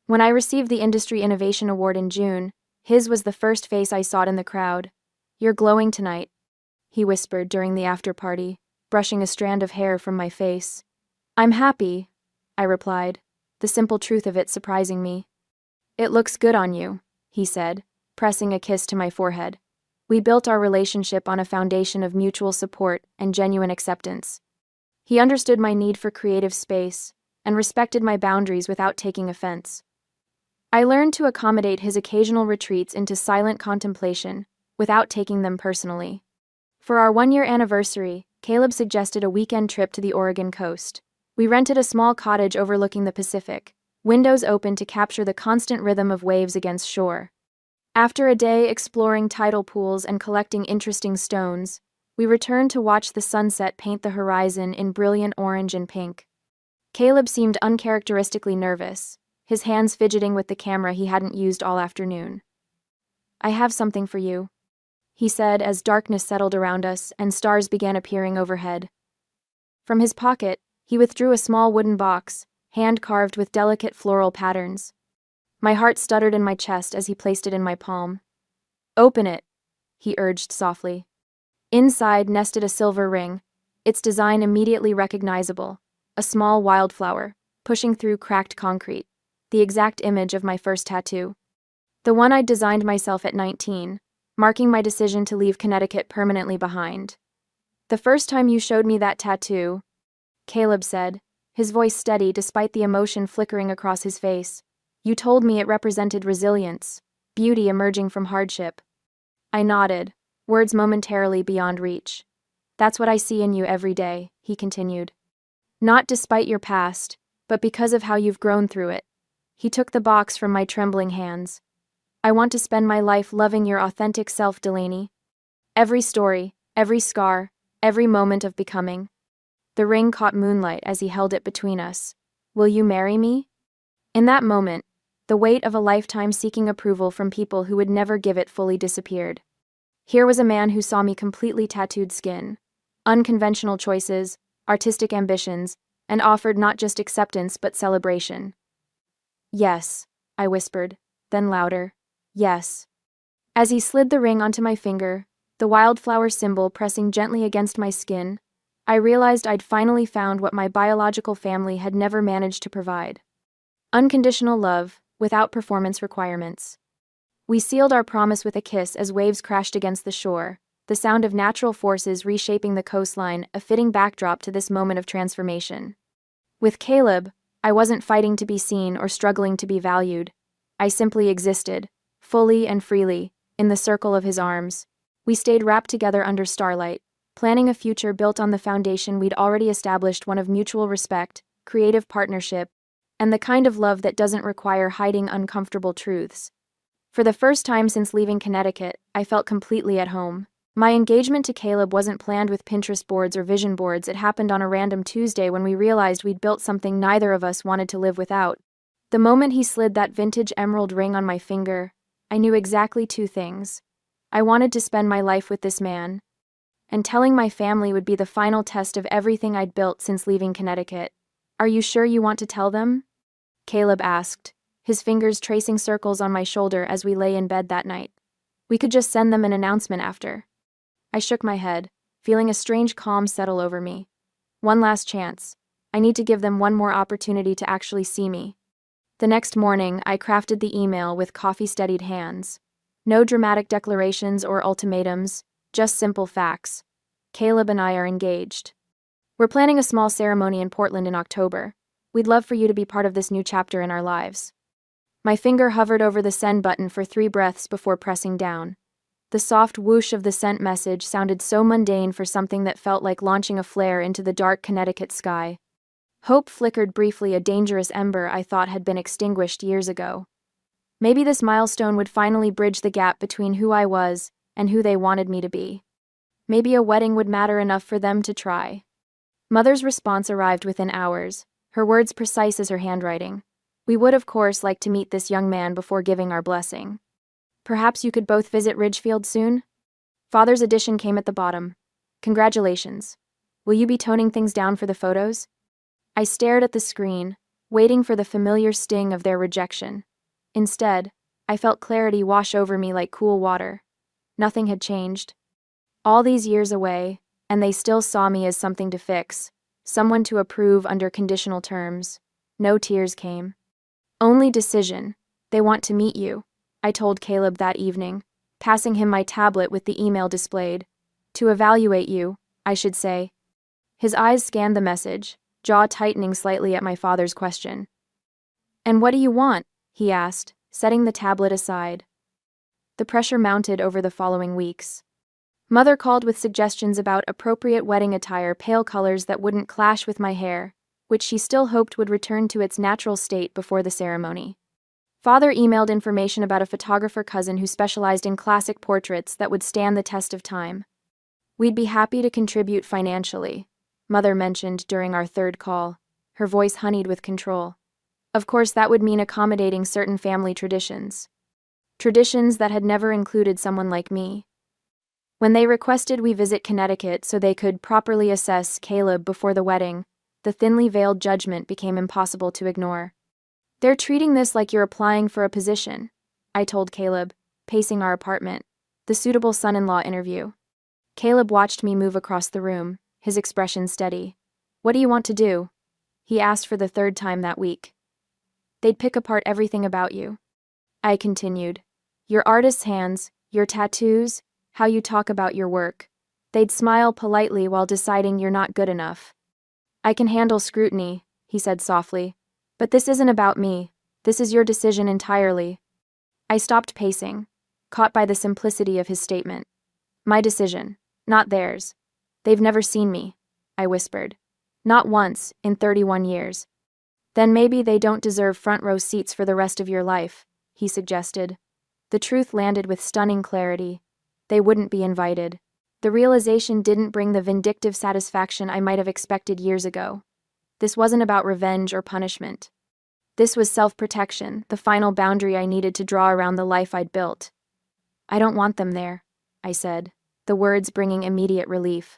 When I received the Industry Innovation Award in June, his was the first face I saw in the crowd. "You're glowing tonight," he whispered during the after-party, brushing a strand of hair from my face. "I'm happy," I replied, the simple truth of it surprising me. "It looks good on you," he said, pressing a kiss to my forehead. We built our relationship on a foundation of mutual support and genuine acceptance. He understood my need for creative space and respected my boundaries without taking offense. I learned to accommodate his occasional retreats into silent contemplation without taking them personally. For our 1-year anniversary, Caleb suggested a weekend trip to the Oregon coast. We rented a small cottage overlooking the Pacific, windows open to capture the constant rhythm of waves against shore. After a day exploring tidal pools and collecting interesting stones, we returned to watch the sunset paint the horizon in brilliant orange and pink. Caleb seemed uncharacteristically nervous, his hands fidgeting with the camera he hadn't used all afternoon. "I have something for you," he said as darkness settled around us and stars began appearing overhead. From his pocket, he withdrew a small wooden box, hand-carved with delicate floral patterns. My heart stuttered in my chest as he placed it in my palm. "Open it," he urged softly. Inside nested a silver ring, its design immediately recognizable, a small wildflower, pushing through cracked concrete, the exact image of my first tattoo. The one I'd designed myself at 19, marking my decision to leave Connecticut permanently behind. "The first time you showed me that tattoo," Caleb said, his voice steady despite the emotion flickering across his face, "you told me it represented resilience, beauty emerging from hardship." I nodded, words momentarily beyond reach. "That's what I see in you every day," he continued. "Not despite your past, but because of how you've grown through it." He took the box from my trembling hands. "I want to spend my life loving your authentic self, Delaney. Every story, every scar, every moment of becoming." The ring caught moonlight as he held it between us. "Will you marry me?" In that moment, the weight of a lifetime seeking approval from people who would never give it fully disappeared. Here was a man who saw me completely tattooed skin, unconventional choices, artistic ambitions, and offered not just acceptance but celebration. "Yes," I whispered, then louder, "Yes." As he slid the ring onto my finger, the wildflower symbol pressing gently against my skin, I realized I'd finally found what my biological family had never managed to provide. Unconditional love, without performance requirements. We sealed our promise with a kiss as waves crashed against the shore, the sound of natural forces reshaping the coastline, a fitting backdrop to this moment of transformation. With Caleb, I wasn't fighting to be seen or struggling to be valued. I simply existed, fully and freely, in the circle of his arms. We stayed wrapped together under starlight, planning a future built on the foundation we'd already established, one of mutual respect, creative partnership, and the kind of love that doesn't require hiding uncomfortable truths. For the first time since leaving Connecticut, I felt completely at home. My engagement to Caleb wasn't planned with Pinterest boards or vision boards. It happened on a random Tuesday when we realized we'd built something neither of us wanted to live without. The moment he slid that vintage emerald ring on my finger, I knew exactly two things. I wanted to spend my life with this man, and telling my family would be the final test of everything I'd built since leaving Connecticut. "Are you sure you want to tell them?" Caleb asked, his fingers tracing circles on my shoulder as we lay in bed that night. "We could just send them an announcement after." I shook my head, feeling a strange calm settle over me. One last chance. I need to give them one more opportunity to actually see me. The next morning, I crafted the email with coffee-steadied hands. No dramatic declarations or ultimatums, just simple facts. Caleb and I are engaged. We're planning a small ceremony in Portland in October. We'd love for you to be part of this new chapter in our lives. My finger hovered over the send button for 3 breaths before pressing down. The soft whoosh of the sent message sounded so mundane for something that felt like launching a flare into the dark Connecticut sky. Hope flickered briefly, a dangerous ember I thought had been extinguished years ago. Maybe this milestone would finally bridge the gap between who I was and who they wanted me to be. Maybe a wedding would matter enough for them to try. Mother's response arrived within hours, her words precise as her handwriting. "We would, of course, like to meet this young man before giving our blessing. Perhaps you could both visit Ridgefield soon?" Father's addition came at the bottom. "Congratulations. Will you be toning things down for the photos?" I stared at the screen, waiting for the familiar sting of their rejection. Instead, I felt clarity wash over me like cool water. Nothing had changed. All these years away, and they still saw me as something to fix, someone to approve under conditional terms. No tears came. Only decision. They want to meet you, I told Caleb that evening, passing him my tablet with the email displayed. To evaluate you, I should say. His eyes scanned the message, jaw tightening slightly at my father's question. And what do you want? He asked, setting the tablet aside. The pressure mounted over the following weeks. Mother called with suggestions about appropriate wedding attire, pale colors that wouldn't clash with my hair, which she still hoped would return to its natural state before the ceremony. Father emailed information about a photographer cousin who specialized in classic portraits that would stand the test of time. We'd be happy to contribute financially, Mother mentioned during our third call, her voice honeyed with control. Of course, that would mean accommodating certain family traditions. Traditions that had never included someone like me. When they requested we visit Connecticut so they could properly assess Caleb before the wedding, the thinly veiled judgment became impossible to ignore. They're treating this like you're applying for a position, I told Caleb, pacing our apartment, the suitable son-in-law interview. Caleb watched me move across the room, his expression steady. What do you want to do? He asked for the third time that week. They'd pick apart everything about you. I continued. Your artist's hands, your tattoos, how you talk about your work. They'd smile politely while deciding you're not good enough. I can handle scrutiny, he said softly. But this isn't about me. This is your decision entirely. I stopped pacing, caught by the simplicity of his statement. My decision, not theirs. They've never seen me, I whispered. Not once, in 31 years. Then maybe they don't deserve front row seats for the rest of your life, he suggested. The truth landed with stunning clarity. They wouldn't be invited. The realization didn't bring the vindictive satisfaction I might have expected years ago. This wasn't about revenge or punishment. This was self-protection, the final boundary I needed to draw around the life I'd built. I don't want them there, I said, the words bringing immediate relief.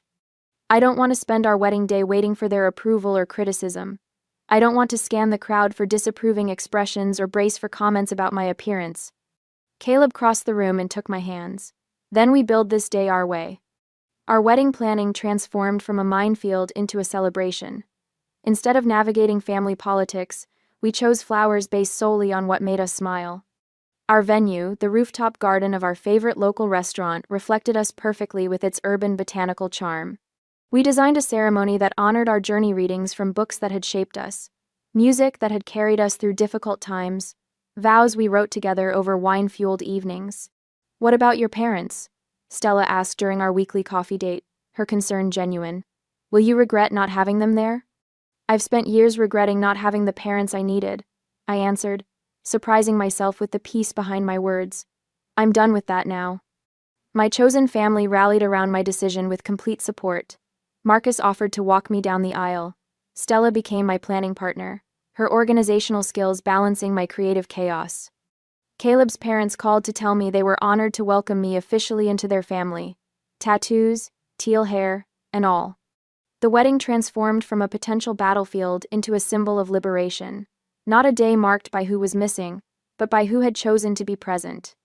I don't want to spend our wedding day waiting for their approval or criticism. I don't want to scan the crowd for disapproving expressions or brace for comments about my appearance. Caleb crossed the room and took my hands. Then we build this day our way. Our wedding planning transformed from a minefield into a celebration. Instead of navigating family politics, we chose flowers based solely on what made us smile. Our venue, the rooftop garden of our favorite local restaurant, reflected us perfectly with its urban botanical charm. We designed a ceremony that honored our journey readings from books that had shaped us, music that had carried us through difficult times, vows we wrote together over wine-fueled evenings. What about your parents? Stella asked during our weekly coffee date, her concern genuine. Will you regret not having them there? I've spent years regretting not having the parents I needed, I answered, surprising myself with the peace behind my words. I'm done with that now. My chosen family rallied around my decision with complete support. Marcus offered to walk me down the aisle. Stella became my planning partner, her organizational skills balancing my creative chaos. Caleb's parents called to tell me they were honored to welcome me officially into their family. Tattoos, teal hair, and all. The wedding transformed from a potential battlefield into a symbol of liberation. Not a day marked by who was missing, but by who had chosen to be present.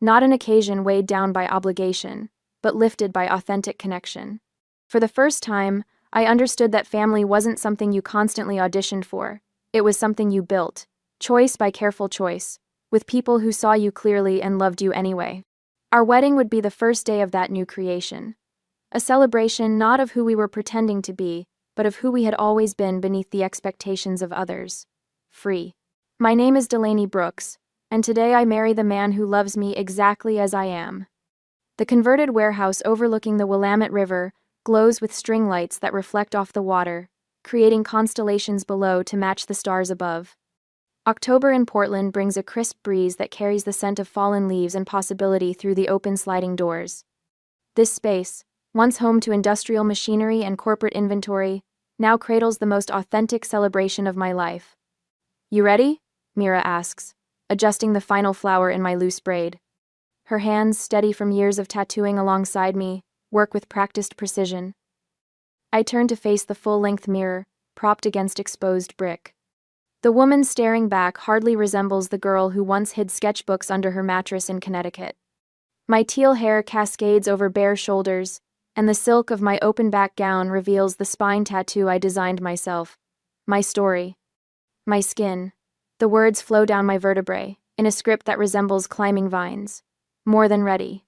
Not an occasion weighed down by obligation, but lifted by authentic connection. For the first time, I understood that family wasn't something you constantly auditioned for. It was something you built, choice by careful choice, with people who saw you clearly and loved you anyway. Our wedding would be the first day of that new creation. A celebration not of who we were pretending to be, but of who we had always been beneath the expectations of others. Free. My name is Delaney Brooks, and today I marry the man who loves me exactly as I am. The converted warehouse overlooking the Willamette River glows with string lights that reflect off the water, creating constellations below to match the stars above. October in Portland brings a crisp breeze that carries the scent of fallen leaves and possibility through the open sliding doors. This space, once home to industrial machinery and corporate inventory, now cradles the most authentic celebration of my life. You ready? Mira asks, adjusting the final flower in my loose braid. Her hands, steady from years of tattooing alongside me, work with practiced precision. I turn to face the full-length mirror, propped against exposed brick. The woman staring back hardly resembles the girl who once hid sketchbooks under her mattress in Connecticut. My teal hair cascades over bare shoulders, and the silk of my open-back gown reveals the spine tattoo I designed myself. My story. My skin. The words flow down my vertebrae, in a script that resembles climbing vines. More than ready,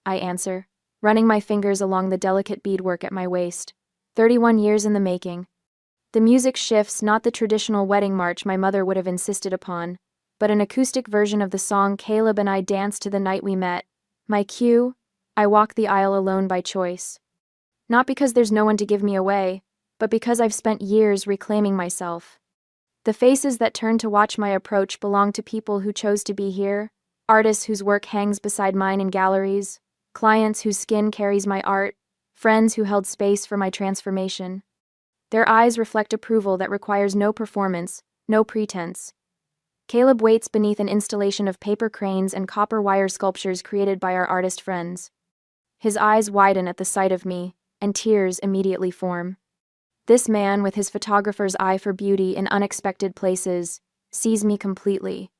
I answer, running my fingers along the delicate beadwork at my waist. 31 years in the making. The music shifts, not the traditional wedding march my mother would have insisted upon, but an acoustic version of the song Caleb and I danced to the night we met. My cue, I walk the aisle alone by choice. Not because there's no one to give me away, but because I've spent years reclaiming myself. The faces that turn to watch my approach belong to people who chose to be here, artists whose work hangs beside mine in galleries, clients whose skin carries my art, friends who held space for my transformation. Their eyes reflect approval that requires no performance, no pretense. Caleb waits beneath an installation of paper cranes and copper wire sculptures created by our artist friends. His eyes widen at the sight of me, and tears immediately form. This man, with his photographer's eye for beauty in unexpected places, sees me completely.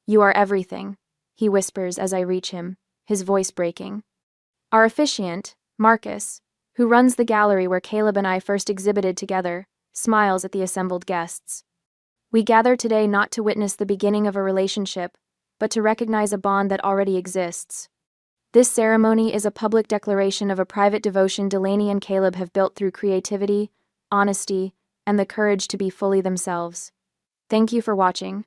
"You are everything," he whispers as I reach him, his voice breaking. Our officiant, Marcus, who runs the gallery where Caleb and I first exhibited together, smiles at the assembled guests. We gather today not to witness the beginning of a relationship, but to recognize a bond that already exists. This ceremony is a public declaration of a private devotion Delaney and Caleb have built through creativity, honesty, and the courage to be fully themselves. Thank you for watching.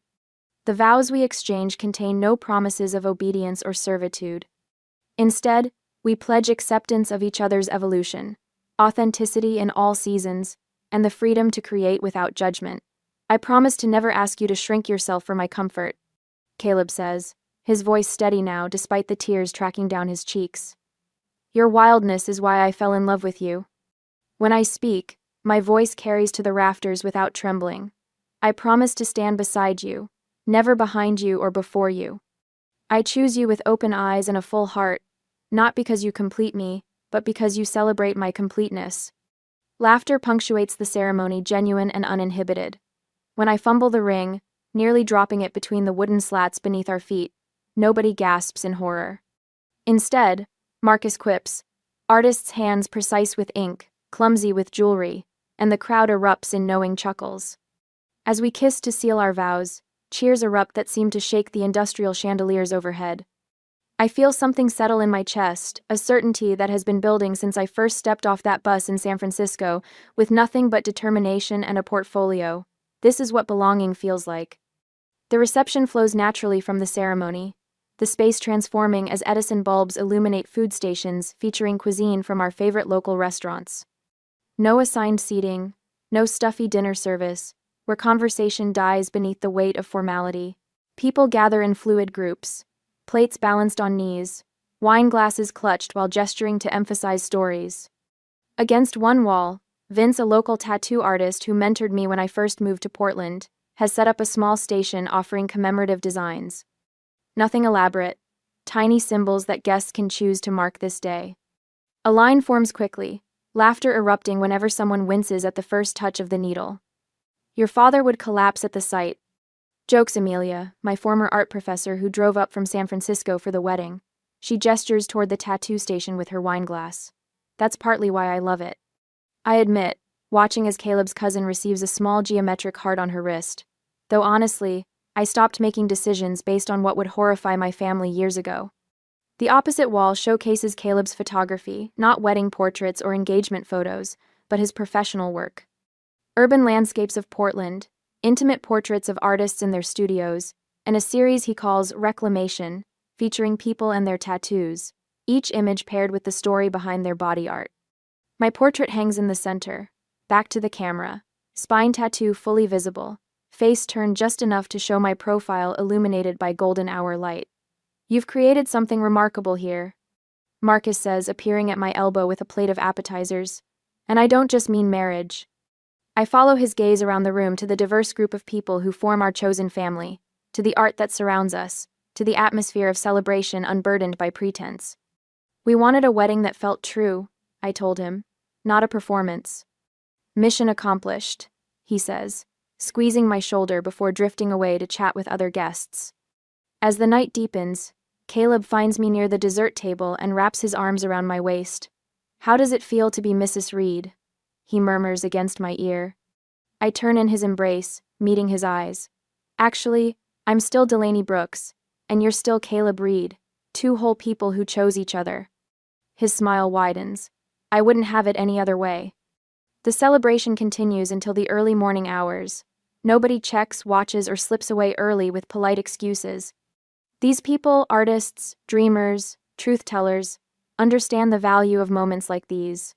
The vows we exchange contain no promises of obedience or servitude. Instead, we pledge acceptance of each other's evolution, authenticity in all seasons, and the freedom to create without judgment. I promise to never ask you to shrink yourself for my comfort, Caleb says, his voice steady now despite the tears tracking down his cheeks. Your wildness is why I fell in love with you. When I speak, my voice carries to the rafters without trembling. I promise to stand beside you, never behind you or before you. I choose you with open eyes and a full heart, not because you complete me, but because you celebrate my completeness. Laughter punctuates the ceremony, genuine and uninhibited. When I fumble the ring, nearly dropping it between the wooden slats beneath our feet, nobody gasps in horror. Instead, Marcus quips, artist's hands precise with ink, clumsy with jewelry, and the crowd erupts in knowing chuckles. As we kiss to seal our vows, cheers erupt that seem to shake the industrial chandeliers overhead. I feel something settle in my chest, a certainty that has been building since I first stepped off that bus in San Francisco, with nothing but determination and a portfolio. This is what belonging feels like. The reception flows naturally from the ceremony, the space transforming as Edison bulbs illuminate food stations featuring cuisine from our favorite local restaurants. No assigned seating, no stuffy dinner service, where conversation dies beneath the weight of formality. People gather in fluid groups, plates balanced on knees, wine glasses clutched while gesturing to emphasize stories. Against one wall, Vince, a local tattoo artist who mentored me when I first moved to Portland, has set up a small station offering commemorative designs. Nothing elaborate, tiny symbols that guests can choose to mark this day. A line forms quickly, laughter erupting whenever someone winces at the first touch of the needle. Your father would collapse at the sight. Jokes Amelia, my former art professor who drove up from San Francisco for the wedding. She gestures toward the tattoo station with her wine glass. That's partly why I love it. I admit, watching as Caleb's cousin receives a small geometric heart on her wrist. Though honestly, I stopped making decisions based on what would horrify my family years ago. The opposite wall showcases Caleb's photography, not wedding portraits or engagement photos, but his professional work. Urban landscapes of Portland, intimate portraits of artists in their studios, and a series he calls Reclamation, featuring people and their tattoos, each image paired with the story behind their body art. My portrait hangs in the center, back to the camera, spine tattoo fully visible, face turned just enough to show my profile illuminated by golden hour light. You've created something remarkable here, Marcus says, appearing at my elbow with a plate of appetizers. And I don't just mean marriage. I follow his gaze around the room to the diverse group of people who form our chosen family, to the art that surrounds us, to the atmosphere of celebration unburdened by pretense. We wanted a wedding that felt true, I told him, not a performance. Mission accomplished. he says, squeezing my shoulder before drifting away to chat with other guests. As the night deepens, Caleb finds me near the dessert table and wraps his arms around my waist. "How does it feel to be Mrs. Reed?" he murmurs against my ear. I turn in his embrace, meeting his eyes. "Actually, I'm still Delaney Brooks, and you're still Caleb Reed, two whole people who chose each other." His smile widens. "I wouldn't have it any other way." The celebration continues until the early morning hours. Nobody checks, watches, or slips away early with polite excuses. These people, artists, dreamers, truth-tellers, understand the value of moments like these.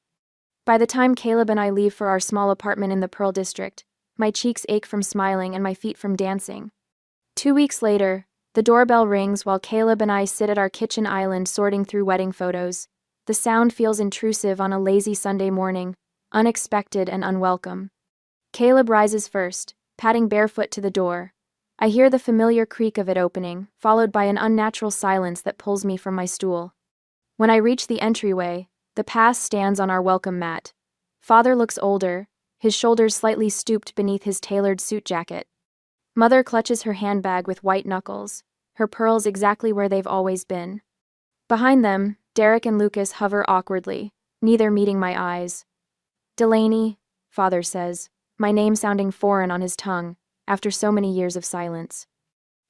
By the time Caleb and I leave for our small apartment in the Pearl District, my cheeks ache from smiling and my feet from dancing. 2 weeks later, the doorbell rings while Caleb and I sit at our kitchen island sorting through wedding photos. The sound feels intrusive on a lazy Sunday morning, unexpected and unwelcome. Caleb rises first, padding barefoot to the door. I hear the familiar creak of it opening, followed by an unnatural silence that pulls me from my stool. When I reach the entryway, the past stands on our welcome mat. Father looks older, his shoulders slightly stooped beneath his tailored suit jacket. Mother clutches her handbag with white knuckles, her pearls exactly where they've always been. Behind them, Derek and Lucas hover awkwardly, neither meeting my eyes. "Delaney," Father says, my name sounding foreign on his tongue, after so many years of silence.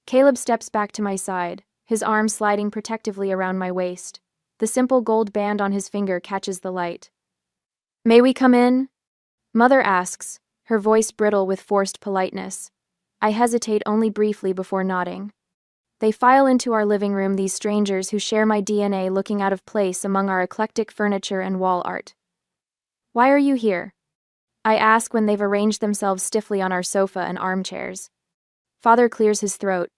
Caleb steps back to my side, his arm sliding protectively around my waist. The simple gold band on his finger catches the light. "May we come in?" Mother asks, her voice brittle with forced politeness. I hesitate only briefly before nodding. They file into our living room, these strangers who share my DNA looking out of place among our eclectic furniture and wall art. "Why are you here?" I ask when they've arranged themselves stiffly on our sofa and armchairs. Father clears his throat.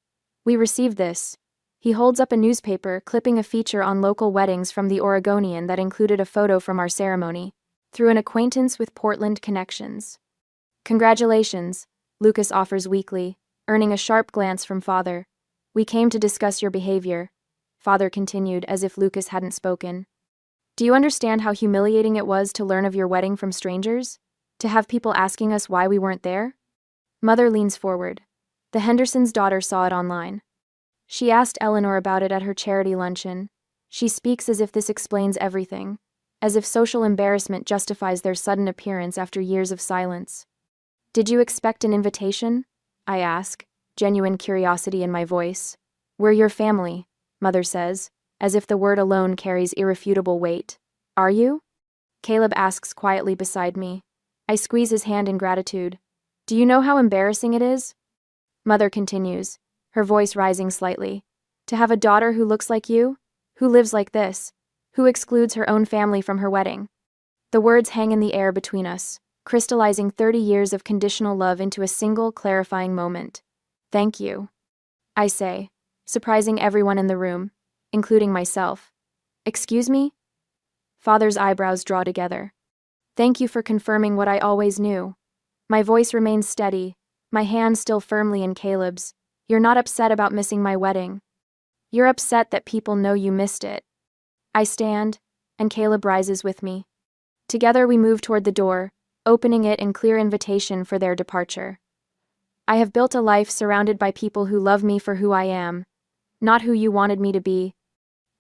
"We received this." He holds up a newspaper, clipping a feature on local weddings from the Oregonian that included a photo from our ceremony, through an acquaintance with Portland connections. "Congratulations," Lucas offers weakly, earning a sharp glance from Father. "We came to discuss your behavior," Father continued as if Lucas hadn't spoken. "Do you understand how humiliating it was to learn of your wedding from strangers? To have people asking us why we weren't there?" Mother leans forward. "The Hendersons' daughter saw it online. She asked Eleanor about it at her charity luncheon. She speaks as if this explains everything, as if social embarrassment justifies their sudden appearance after years of silence." "Did you expect an invitation?" I ask, genuine curiosity in my voice. "We're your family," Mother says, as if the word alone carries irrefutable weight. "Are you?" Caleb asks quietly beside me. I squeeze his hand in gratitude. "Do you know how embarrassing it is?" Mother continues, her voice rising slightly. "To have a daughter who looks like you, who lives like this, who excludes her own family from her wedding." The words hang in the air between us, crystallizing 30 years of conditional love into a single, clarifying moment. "Thank you," I say, surprising everyone in the room, including myself. "Excuse me?" Father's eyebrows draw together. "Thank you for confirming what I always knew." My voice remains steady, my hand still firmly in Caleb's. "You're not upset about missing my wedding. You're upset that people know you missed it." I stand, and Caleb rises with me. Together we move toward the door, opening it in clear invitation for their departure. "I have built a life surrounded by people who love me for who I am, not who you wanted me to be,"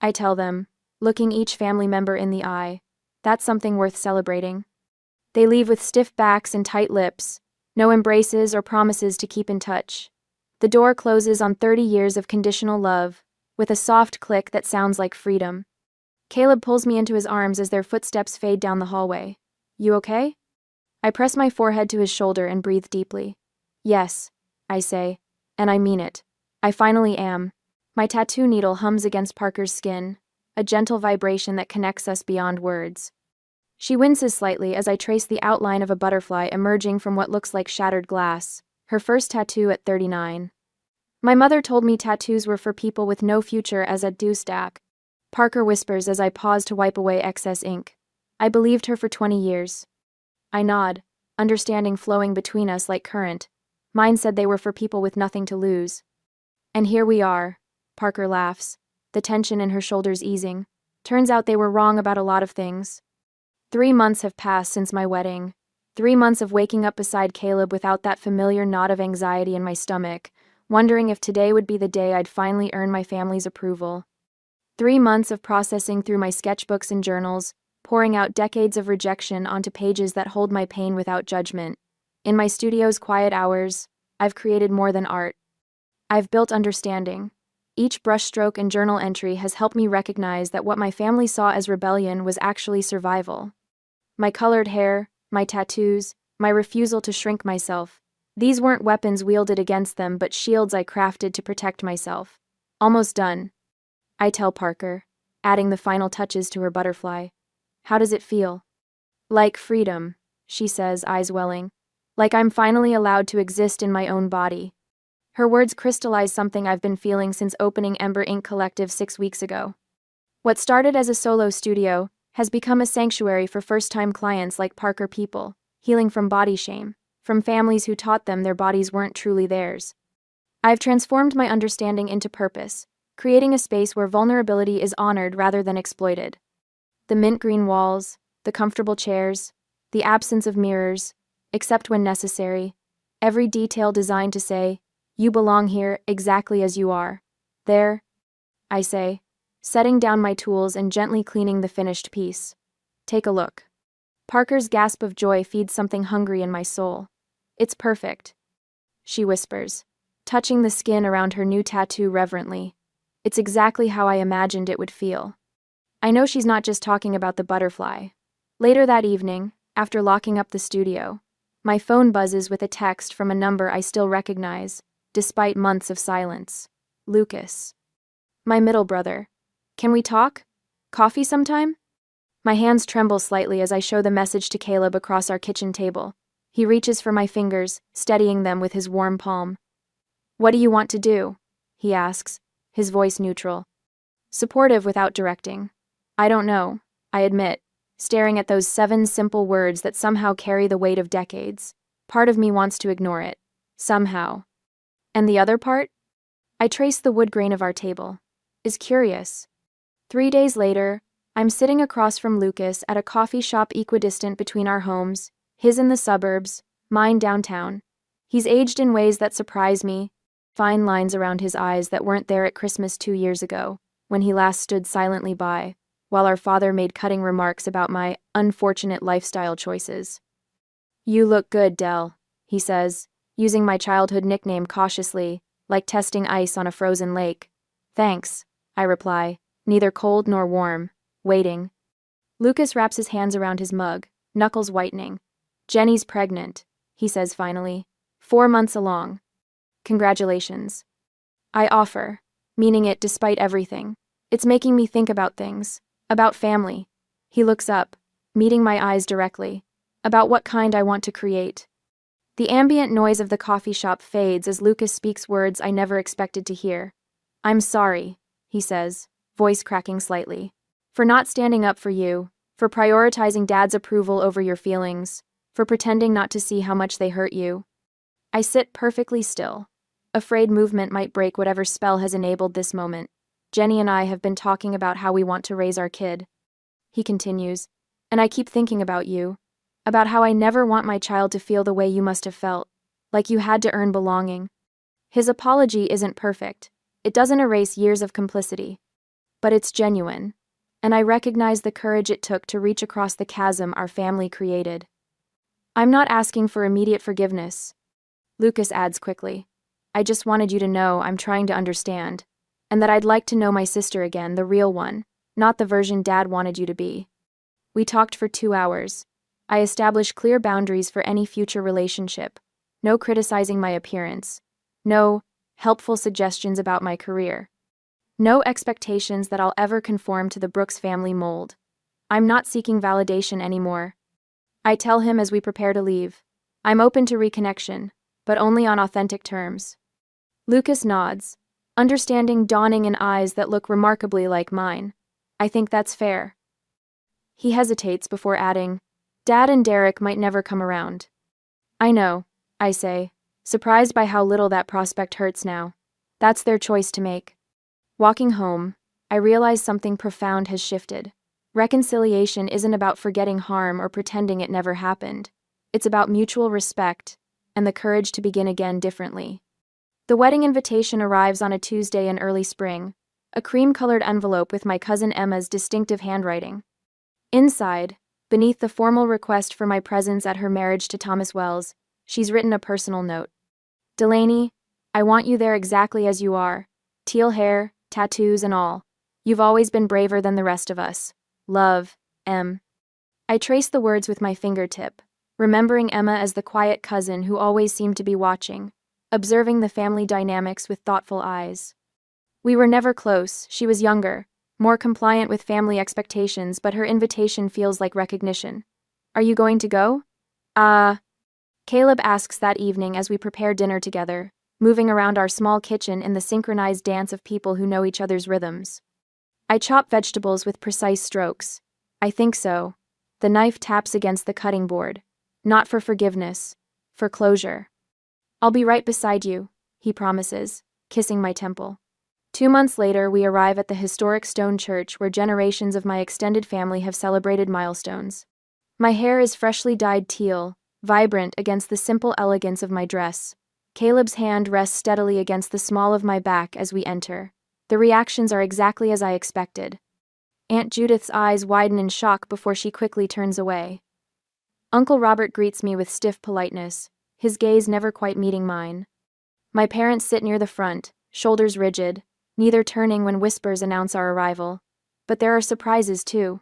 I tell them, looking each family member in the eye. That's something worth celebrating. They leave with stiff backs and tight lips, no embraces or promises to keep in touch. The door closes on 30 years of conditional love, with a soft click that sounds like freedom. Caleb pulls me into his arms as their footsteps fade down the hallway. "You okay?" I press my forehead to his shoulder and breathe deeply. "Yes," I say, and I mean it. I finally am. My tattoo needle hums against Parker's skin, a gentle vibration that connects us beyond words. She winces slightly as I trace the outline of a butterfly emerging from what looks like shattered glass, her first tattoo at 39. "My mother told me tattoos were for people with no future as a dewstack," Parker whispers as I pause to wipe away excess ink. "I believed her for 20 years. I nod, understanding flowing between us like current. Mine said they were for people with nothing to lose. And here we are, Parker laughs, the tension in her shoulders easing. Turns out they were wrong about a lot of things. 3 months have passed since my wedding. 3 months of waking up beside Caleb without that familiar knot of anxiety in my stomach, wondering if today would be the day I'd finally earn my family's approval. 3 months of processing through my sketchbooks and journals, pouring out decades of rejection onto pages that hold my pain without judgment. In my studio's quiet hours, I've created more than art. I've built understanding. Each brushstroke and journal entry has helped me recognize that what my family saw as rebellion was actually survival. My colored hair, my tattoos, my refusal to shrink myself. These weren't weapons wielded against them, but shields I crafted to protect myself. Almost done, I tell Parker, adding the final touches to her butterfly. How does it feel? Like freedom, she says, eyes welling. Like I'm finally allowed to exist in my own body. Her words crystallize something I've been feeling since opening Ember Ink Collective 6 weeks ago. What started as a solo studio has become a sanctuary for first-time clients like Parker people, healing from body shame, from families who taught them their bodies weren't truly theirs. I've transformed my understanding into purpose, creating a space where vulnerability is honored rather than exploited. The mint green walls, the comfortable chairs, the absence of mirrors, except when necessary, every detail designed to say, "You belong here exactly as you are." There, I say, setting down my tools and gently cleaning the finished piece. Take a look. Parker's gasp of joy feeds something hungry in my soul. It's perfect, she whispers, touching the skin around her new tattoo reverently. It's exactly how I imagined it would feel. I know she's not just talking about the butterfly. Later that evening, after locking up the studio, my phone buzzes with a text from a number I still recognize, despite months of silence. Lucas. My middle brother. Can we talk? Coffee sometime? My hands tremble slightly as I show the message to Caleb across our kitchen table. He reaches for my fingers, steadying them with his warm palm. What do you want to do? He asks, his voice neutral. Supportive without directing. I don't know, I admit, staring at those 7 simple words that somehow carry the weight of decades. Part of me wants to ignore it. Somehow. And the other part? I trace the wood grain of our table. Is curious. 3 days later, I'm sitting across from Lucas at a coffee shop equidistant between our homes, his in the suburbs, mine downtown. He's aged in ways that surprise me, fine lines around his eyes that weren't there at Christmas 2 years ago, when he last stood silently by, while our father made cutting remarks about my unfortunate lifestyle choices. You look good, Dell, he says, using my childhood nickname cautiously, like testing ice on a frozen lake. Thanks, I reply, neither cold nor warm, waiting. Lucas wraps his hands around his mug, knuckles whitening. Jenny's pregnant, he says finally. 4 months along. Congratulations. I offer, meaning it despite everything. It's making me think about things, about family. He looks up, meeting my eyes directly, about what kind I want to create. The ambient noise of the coffee shop fades as Lucas speaks words I never expected to hear. I'm sorry, he says, voice cracking slightly, for not standing up for you, for prioritizing Dad's approval over your feelings, for pretending not to see how much they hurt you. I sit perfectly still, afraid movement might break whatever spell has enabled this moment. Jenny and I have been talking about how we want to raise our kid. He continues, and I keep thinking about you, about how I never want my child to feel the way you must have felt, like you had to earn belonging. His apology isn't perfect. It doesn't erase years of complicity. But it's genuine, and I recognize the courage it took to reach across the chasm our family created. I'm not asking for immediate forgiveness, Lucas adds quickly. I just wanted you to know I'm trying to understand, and that I'd like to know my sister again, the real one, not the version Dad wanted you to be. We talked for 2 hours. I established clear boundaries for any future relationship. No criticizing my appearance. No helpful suggestions about my career. No expectations that I'll ever conform to the Brooks family mold. I'm not seeking validation anymore. I tell him as we prepare to leave. I'm open to reconnection, but only on authentic terms. Lucas nods, understanding dawning in eyes that look remarkably like mine. I think that's fair. He hesitates before adding, Dad and Derek might never come around. I know, I say, surprised by how little that prospect hurts now. That's their choice to make. Walking home, I realize something profound has shifted. Reconciliation isn't about forgetting harm or pretending it never happened. It's about mutual respect and the courage to begin again differently. The wedding invitation arrives on a Tuesday in early spring, a cream-colored envelope with my cousin Emma's distinctive handwriting. Inside, beneath the formal request for my presence at her marriage to Thomas Wells, she's written a personal note. Delaney, I want you there exactly as you are. Teal hair, tattoos and all. You've always been braver than the rest of us. Love, M. I trace the words with my fingertip, remembering Emma as the quiet cousin who always seemed to be watching, observing the family dynamics with thoughtful eyes. We were never close. She was younger, more compliant with family expectations, but her invitation feels like recognition. Are you going to go? Caleb asks that evening as we prepare dinner together, moving around our small kitchen in the synchronized dance of people who know each other's rhythms. I chop vegetables with precise strokes. I think so. The knife taps against the cutting board. Not for forgiveness, for closure. I'll be right beside you, he promises, kissing my temple. 2 months later, we arrive at the historic stone church where generations of my extended family have celebrated milestones. My hair is freshly dyed teal, vibrant against the simple elegance of my dress. Caleb's hand rests steadily against the small of my back as we enter. The reactions are exactly as I expected. Aunt Judith's eyes widen in shock before she quickly turns away. Uncle Robert greets me with stiff politeness, his gaze never quite meeting mine. My parents sit near the front, shoulders rigid, neither turning when whispers announce our arrival. But there are surprises too.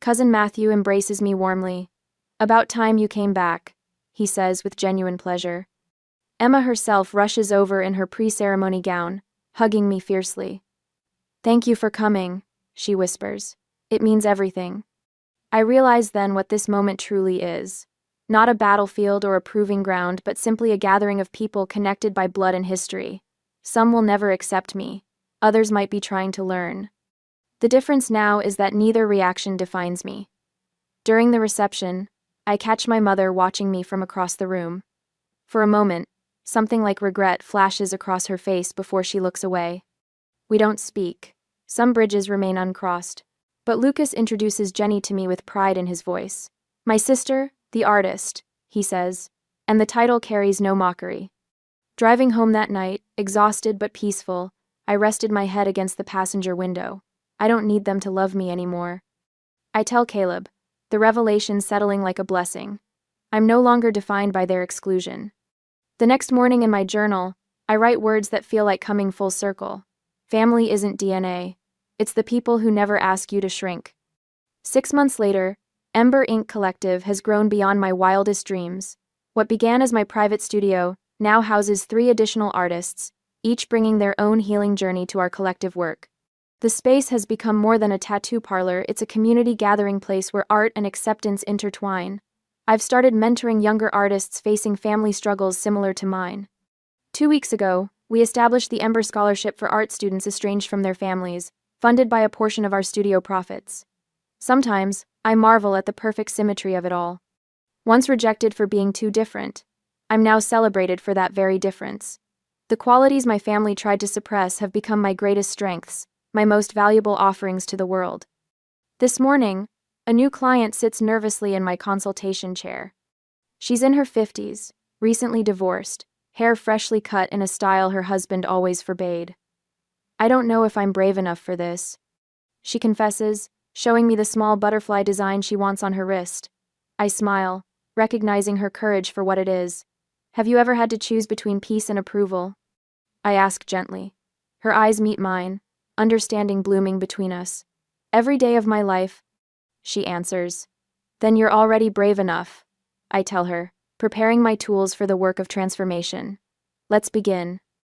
Cousin Matthew embraces me warmly. About time you came back, he says with genuine pleasure. Emma herself rushes over in her pre-ceremony gown, hugging me fiercely. Thank you for coming, she whispers. It means everything. I realize then what this moment truly is. Not a battlefield or a proving ground, but simply a gathering of people connected by blood and history. Some will never accept me. Others might be trying to learn. The difference now is that neither reaction defines me. During the reception, I catch my mother watching me from across the room. For a moment, something like regret flashes across her face before she looks away. We don't speak. Some bridges remain uncrossed. But Lucas introduces Jenny to me with pride in his voice. My sister, the artist, he says, and the title carries no mockery. Driving home that night, exhausted but peaceful, I rested my head against the passenger window. I don't need them to love me anymore. I tell Caleb, the revelation settling like a blessing. I'm no longer defined by their exclusion. The next morning in my journal, I write words that feel like coming full circle. Family isn't DNA. It's the people who never ask you to shrink. 6 months later, Ember Ink Collective has grown beyond my wildest dreams. What began as my private studio now houses 3 additional artists, each bringing their own healing journey to our collective work. The space has become more than a tattoo parlor, it's a community gathering place where art and acceptance intertwine. I've started mentoring younger artists facing family struggles similar to mine. 2 weeks ago, we established the Ember Scholarship for art students estranged from their families, funded by a portion of our studio profits. Sometimes, I marvel at the perfect symmetry of it all. Once rejected for being too different, I'm now celebrated for that very difference. The qualities my family tried to suppress have become my greatest strengths, my most valuable offerings to the world. This morning, a new client sits nervously in my consultation chair. She's in her 50s, recently divorced, hair freshly cut in a style her husband always forbade. I don't know if I'm brave enough for this, she confesses, showing me the small butterfly design she wants on her wrist. I smile, recognizing her courage for what it is. Have you ever had to choose between peace and approval? I ask gently. Her eyes meet mine, understanding blooming between us. Every day of my life, she answers. Then you're already brave enough, I tell her, preparing my tools for the work of transformation. Let's begin.